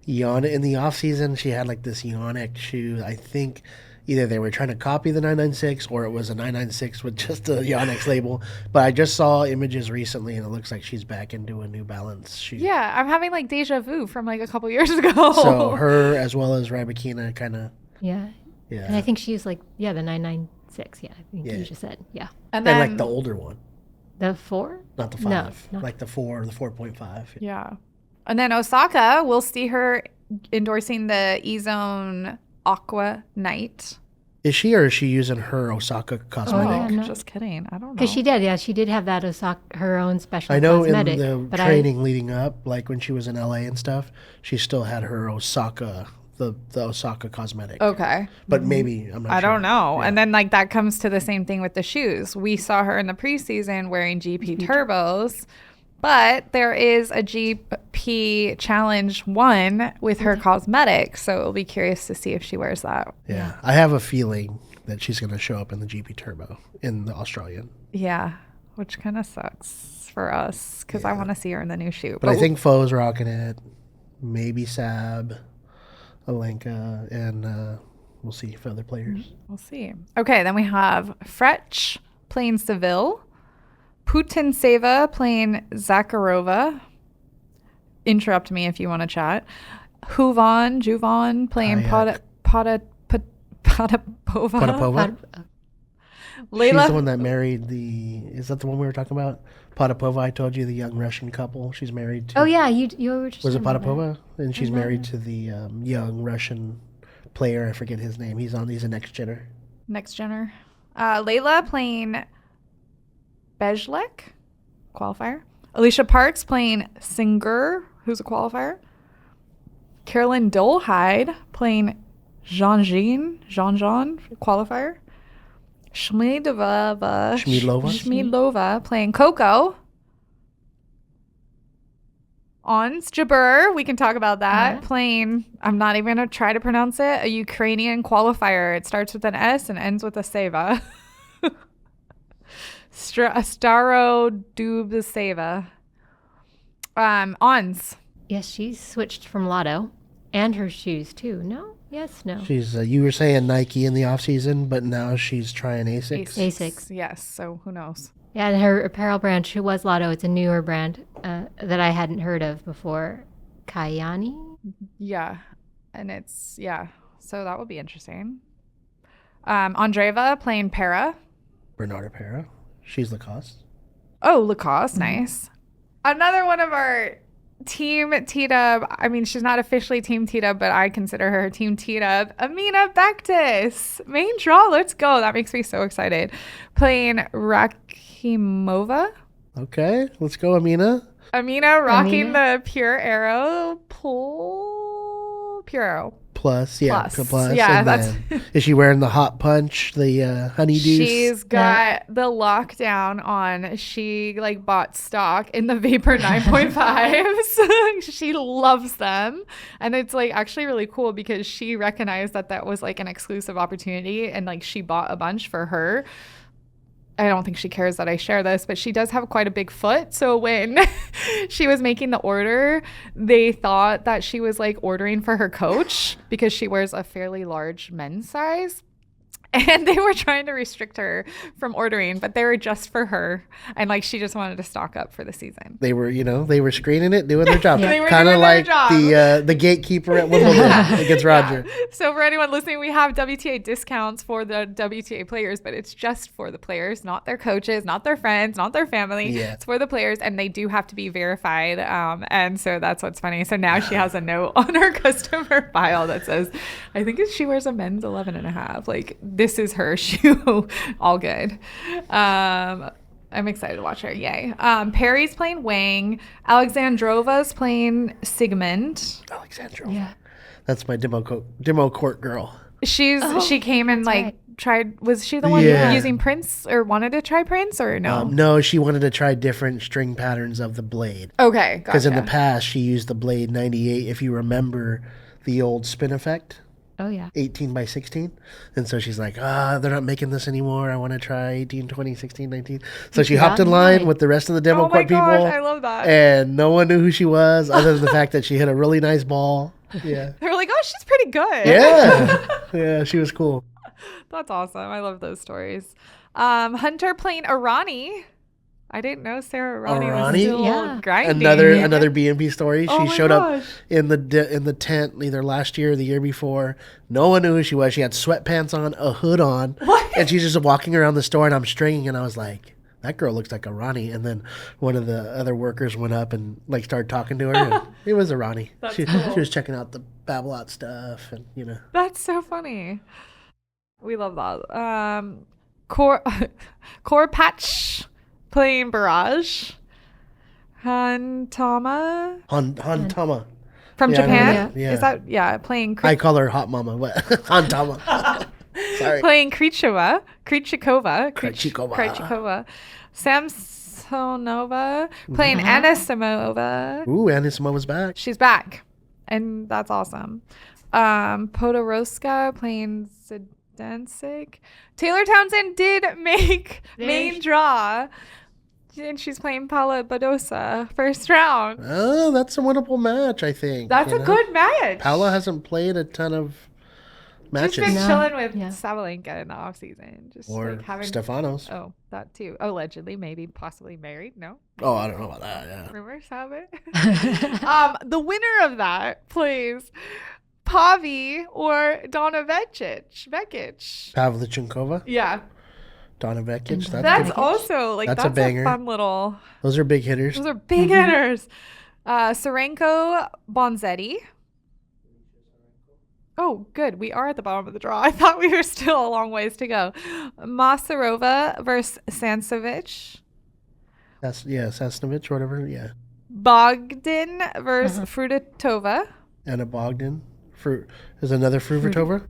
Speaker 2: Yonex in the off season. She had like this Yonex shoe. I think either they were trying to copy the 996 or it was a 996 with just a Yonex label. But I just saw images recently and it looks like she's back into a New Balance shoe.
Speaker 1: Yeah, I'm having like deja vu from like a couple years ago.
Speaker 2: So her as well as Rabakina kind of,
Speaker 3: Yeah.
Speaker 2: yeah.
Speaker 3: And I think she's like, yeah, the 996. Yeah, I think
Speaker 2: Yeah.
Speaker 3: you just said. Yeah.
Speaker 1: And
Speaker 2: and
Speaker 1: then,
Speaker 2: like the older one,
Speaker 3: The 4?
Speaker 2: not the
Speaker 3: No,
Speaker 2: 5,
Speaker 3: not-
Speaker 2: like the 4, the 4.5.
Speaker 1: yeah. And then Osaka, we'll see her endorsing the E-Zone Aqua Night.
Speaker 2: Is she or is she using her Osaka cosmetic?
Speaker 3: yeah, no.
Speaker 1: Just kidding. I don't know.
Speaker 3: Because she did. Yeah, she did have that Osaka, her own special
Speaker 2: I know
Speaker 3: cosmetic.
Speaker 2: in the
Speaker 3: but
Speaker 2: training leading up, like when she was in LA and stuff, she still had her Osaka, the Osaka cosmetic.
Speaker 1: Okay.
Speaker 2: But maybe, I'm not
Speaker 1: I
Speaker 2: sure.
Speaker 1: don't know.
Speaker 2: Yeah.
Speaker 1: And then like that comes to the same thing with the shoes. We saw her in the preseason wearing GP turbos, but there is a GP Challenge 1 with her cosmetics, so we'll be curious to see if she wears that.
Speaker 2: Yeah. I have a feeling that she's going to show up in the GP Turbo in the Australian.
Speaker 1: Yeah, which kind of sucks for us because I want to see her in the new shoe.
Speaker 2: But I think Foe's rocking it. Maybe Sab, Alenka, and we'll see if other players.
Speaker 1: we'll see. Okay, then we have Fretch playing Seville, Putin Seva playing Zakharova. Interrupt me if you want to chat. Juvan playing
Speaker 2: Hayek.
Speaker 1: Potapova.
Speaker 2: Potapova? She's
Speaker 1: Layla.
Speaker 2: the one that married is that the one we were talking about? Potapova, I told you, the young Russian couple. She's married to.
Speaker 3: Oh, yeah. You were just.
Speaker 2: Was it
Speaker 3: talking about
Speaker 2: Potapova? And she's married to the young Russian player. I forget his name. He's a next gener.
Speaker 1: Next gener. Layla playing Bejlek, qualifier. Alicia Parks playing Singer, who's a qualifier. Carolyn Dolhide playing Jean, qualifier. Shmidlova playing Coco. Ons Jabeur, we can talk about that. Playing, I'm not even going to try to pronounce it, a Ukrainian qualifier. It starts with an S and ends with a Seva. Staro Dubseva. Ons.
Speaker 3: Yes, she switched from Lotto and her shoes too. No? Yes, no.
Speaker 2: She's you were saying Nike in the off season, but now she's trying Asics.
Speaker 3: Asics.
Speaker 1: Yes, so who knows?
Speaker 3: Yeah, and her apparel brand, True Was Lotto, it's a newer brand that I hadn't heard of before. Kayani?
Speaker 1: Yeah. And it's, yeah. So that would be interesting. Andreeva playing Para.
Speaker 2: Bernarda Pera. She's Lacoste.
Speaker 1: Oh, Lacoste. Nice. Another one of our Team T-Dub. I mean, she's not officially Team T-Dub, but I consider her Team T-Dub. Amina Bektis. Main draw. Let's go. That makes me so excited. Playing Rakimova.
Speaker 2: Okay, let's go, Amina.
Speaker 1: Amina rocking
Speaker 3: Amina.
Speaker 1: the Pure Arrow Pure Arrow.
Speaker 2: Plus, yeah,
Speaker 1: Plus. Yeah,
Speaker 2: and
Speaker 1: that's-
Speaker 2: then, is she wearing the hot punch, the honeydews?
Speaker 1: She's got the lockdown on. She like bought stock in the Vapor 9.5s. She loves them. And it's like actually really cool because she recognized that that was like an exclusive opportunity and like she bought a bunch for her. I don't think she cares that I share this, but she does have quite a big foot. So when she was making the order, they thought that she was like ordering for her coach because she wears a fairly large men's size. And they were trying to restrict her from ordering, but they were just for her. And like she just wanted to stock up for the season.
Speaker 2: They were, they were screening it, doing their job.
Speaker 1: They were
Speaker 2: Kind of
Speaker 1: doing their
Speaker 2: like
Speaker 1: job.
Speaker 2: the gatekeeper at Wimbledon against Roger.
Speaker 1: Yeah. So for anyone listening, we have WTA discounts for the WTA players, but it's just for the players, not their coaches, not their friends, not their family.
Speaker 2: Yeah.
Speaker 1: It's for the players, and they do have to be verified. And so that's what's funny. So now she has a note on her customer file that says, I think she wears a men's 11.5. Like this is her shoe. All good. I'm excited to watch her. Yay. Perry's playing Wang. Alexandrova's playing Sigmund.
Speaker 2: Alexandra.
Speaker 3: Yeah.
Speaker 2: That's my demo court girl.
Speaker 1: She came and like
Speaker 3: right.
Speaker 1: tried. Was she the one
Speaker 2: Yeah.
Speaker 1: using Prince or wanted to try Prince or no?
Speaker 2: No, she wanted to try different string patterns of the blade.
Speaker 1: Okay,
Speaker 2: Because
Speaker 1: gotcha.
Speaker 2: in the past, she used the blade 98, if you remember the old spin effect.
Speaker 3: Oh, yeah.
Speaker 2: 18 by 16, and so she's like, they're not making this anymore. I want to try 18, 20, 16, 19. So she hopped in line with the rest of the demo
Speaker 1: Oh my
Speaker 2: court people,
Speaker 1: gosh, I love that.
Speaker 2: and no one knew who she was other than the fact that she hit a really nice ball. Yeah,
Speaker 1: They were like, "Oh, she's pretty good."
Speaker 2: yeah, she was cool.
Speaker 1: That's awesome. I love those stories. Hunter playing Arani. I didn't know Sarah Arani was
Speaker 2: Arani?
Speaker 1: still
Speaker 3: Yeah.
Speaker 1: grinding.
Speaker 2: Another BNP story.
Speaker 1: Oh
Speaker 2: She
Speaker 1: my
Speaker 2: showed
Speaker 1: gosh.
Speaker 2: up in the tent either last year or the year before. No one knew who she was. She had sweatpants on, a hood on, and she's just walking around the store. And I'm stringing, and I was like, that girl looks like a Ronnie. And then one of the other workers went up and like started talking to her. And it was a Ronnie. She was checking out the Babolat stuff, and
Speaker 1: That's so funny. We love that. Core Patch playing Barrage. Hantama
Speaker 2: Hantama.
Speaker 1: from
Speaker 2: Yeah, I know
Speaker 1: Japan.
Speaker 2: that. Yeah.
Speaker 1: Is that playing
Speaker 2: I call her Hot Mama. What? Hantama. Sorry.
Speaker 1: playing Krejcikova.
Speaker 2: Krejcikova.
Speaker 1: Samsonova playing Anisimova.
Speaker 2: Ooh, Anisimova back.
Speaker 1: She's back, and that's awesome. Podoroska playing Zidansek. Taylor Townsend did make main draw, and she's playing Paula Badosa first round.
Speaker 2: Oh, that's a winnable match, I think.
Speaker 1: That's a good match.
Speaker 2: Paula hasn't played a ton of
Speaker 1: She's
Speaker 2: matches.
Speaker 1: been
Speaker 3: No.
Speaker 1: chilling with
Speaker 3: Yeah.
Speaker 1: Sabalenka in the off season, just
Speaker 2: Or
Speaker 1: like having.
Speaker 2: Stefanos.
Speaker 1: Oh, that too. Allegedly, maybe, possibly married. No,
Speaker 2: Oh, I don't know about that. Yeah.
Speaker 1: rumors have it. The winner of that plays Pavi or Donna Vekic.
Speaker 2: Pavlyuchenkova,
Speaker 1: Yeah,
Speaker 2: Donna Vekic.
Speaker 1: that's
Speaker 2: good.
Speaker 1: also like
Speaker 2: That's a
Speaker 1: that's,
Speaker 2: banger.
Speaker 1: fun little.
Speaker 2: Those are big hitters.
Speaker 1: Those are big hitters. Sarenko Bonzetti. Oh, good. We are at the bottom of the draw. I thought we were still a long ways to go. Masarova versus Sansovic.
Speaker 2: Sasnovich, whatever. Yeah.
Speaker 1: Bogdan versus Frutatova.
Speaker 2: Anna Bogdan. Is another Fruvatova,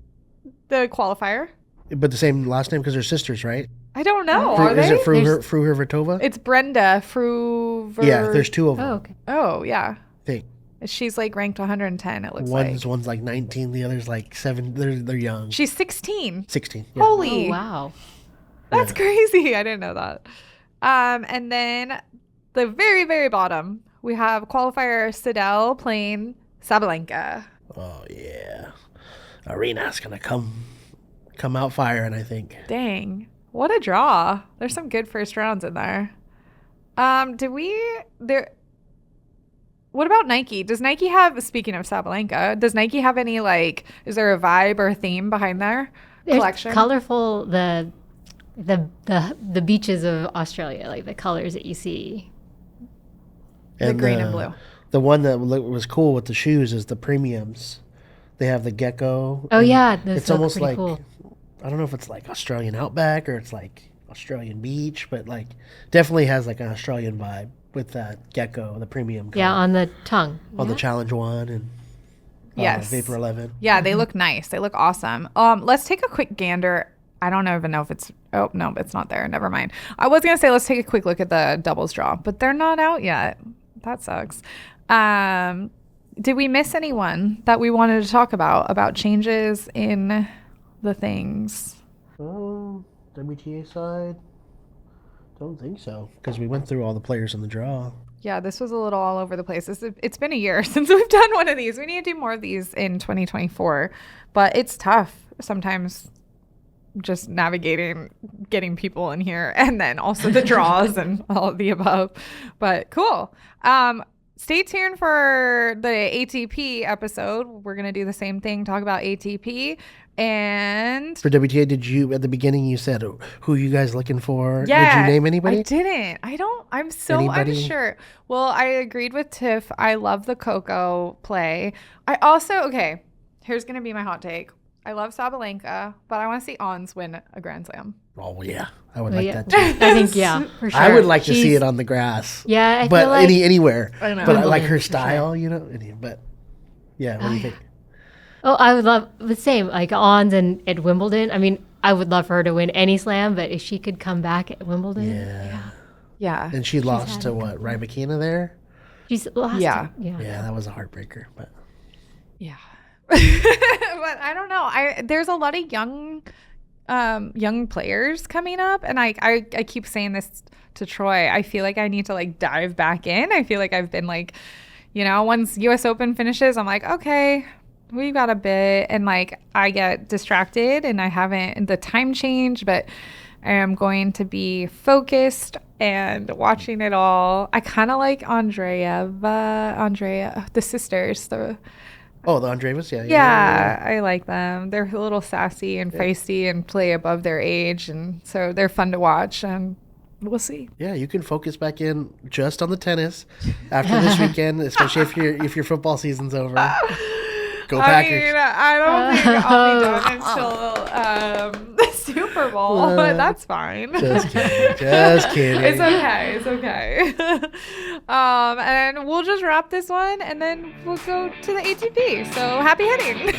Speaker 1: The qualifier.
Speaker 2: but the same last name because they're sisters, right?
Speaker 1: I don't know. Are
Speaker 2: Is
Speaker 1: they?
Speaker 2: it Fruhervatova?
Speaker 1: It's Brenda Fruver.
Speaker 2: Yeah, there's two of them.
Speaker 3: Oh, okay.
Speaker 1: Oh, yeah.
Speaker 2: I think
Speaker 1: She's like ranked 110, it looks like.
Speaker 2: one's like 19, the other's like 7. They're young.
Speaker 1: She's 16.
Speaker 2: 16. Yeah.
Speaker 1: Holy.
Speaker 3: Oh, wow.
Speaker 1: That's crazy. I didn't know that. And then the very, very bottom, we have qualifier Sidel playing Sabalenka.
Speaker 2: Oh yeah, Arena's gonna come out firing, I think.
Speaker 1: Dang. What a draw. There's some good first rounds in there. What about Nike? Does Nike have, speaking of Sabalenka, does Nike have any, like, is there a vibe or a theme behind their collection?
Speaker 3: There's colorful, the beaches of Australia, like the colors that you see.
Speaker 1: The green and blue.
Speaker 2: The one that was cool with the shoes is the premiums. They have the gecko.
Speaker 3: Oh, yeah. Those
Speaker 2: It's
Speaker 3: look
Speaker 2: almost
Speaker 3: pretty
Speaker 2: like,
Speaker 3: cool.
Speaker 2: I don't know if it's like Australian Outback or it's like Australian Beach, but like definitely has like an Australian vibe with that gecko, the premium.
Speaker 3: Yeah,
Speaker 2: color.
Speaker 3: on the tongue.
Speaker 2: On the
Speaker 3: Yeah.
Speaker 2: Challenge 1 and
Speaker 1: Yes.
Speaker 2: Vapor 11.
Speaker 1: Yeah, they look nice. They look awesome. Let's take a quick gander. I don't even know if it's, oh, no, it's not there. Never mind. I was going to say, let's take a quick look at the doubles draw, but they're not out yet. That sucks. Did we miss anyone that we wanted to talk about changes in the things?
Speaker 2: WTA side? Don't think so, because we went through all the players in the draw.
Speaker 1: Yeah, this was a little all over the place. It's been a year since we've done one of these. We need to do more of these in 2024, but it's tough sometimes just navigating, getting people in here, and then also the draws and all of the above. But cool. Stay tuned for the ATP episode. We're going to do the same thing, talk about ATP. And
Speaker 2: For WTA, did you, at the beginning, you said, who you guys looking for?
Speaker 1: yeah,
Speaker 2: Did you name anybody?
Speaker 1: I didn't. I'm so
Speaker 2: Anybody?
Speaker 1: unsure. Well, I agreed with Tiff. I love the Coco play. I also, okay, here's going to be my hot take. I love Sabalenka, but I want to see Ons win a Grand Slam.
Speaker 2: Oh, yeah. I would
Speaker 3: Oh,
Speaker 2: like
Speaker 3: yeah.
Speaker 2: that too.
Speaker 3: I think, yeah, for sure.
Speaker 2: I would like to see
Speaker 3: She's-
Speaker 2: it on the grass.
Speaker 3: Yeah, I
Speaker 2: But
Speaker 3: feel like
Speaker 2: anywhere.
Speaker 1: I know.
Speaker 2: But I like
Speaker 3: Wimbledon,
Speaker 2: her
Speaker 3: for
Speaker 2: style, you know? But yeah, what do you think?
Speaker 3: Oh, I would love the same, like Ons and at Wimbledon. I mean, I would love for her to win any slam, but if she could come back at Wimbledon,
Speaker 2: Yeah.
Speaker 1: Yeah.
Speaker 2: And she lost
Speaker 3: had
Speaker 2: to
Speaker 3: it.
Speaker 2: what? Rybakina there?
Speaker 3: she's lost.
Speaker 1: Yeah.
Speaker 3: Yeah.
Speaker 2: Yeah, that was a heartbreaker. But
Speaker 1: Yeah. But I don't know. There's a lot of young players coming up, and I keep saying this to Troy. I feel like I need to like dive back in. I feel like I've been like, once US Open finishes, I'm like, okay, we've got a bit, and like I get distracted and I haven't the time change, but I am going to be focused and watching it all. I kind of like Andrea, the sisters, the
Speaker 2: Andreevas, yeah.
Speaker 1: yeah, I like them. They're a little sassy and feisty and play above their age, and so they're fun to watch. And we'll see.
Speaker 2: Yeah, you can focus back in just on the tennis after this weekend, especially if your football season's over. Go Packers.
Speaker 1: I don't think I'll be done until the Super Bowl. But that's fine.
Speaker 2: Just kidding. Just kidding.
Speaker 1: It's okay. It's okay. And we'll just wrap this one, and then we'll go to the ATP. So happy hitting.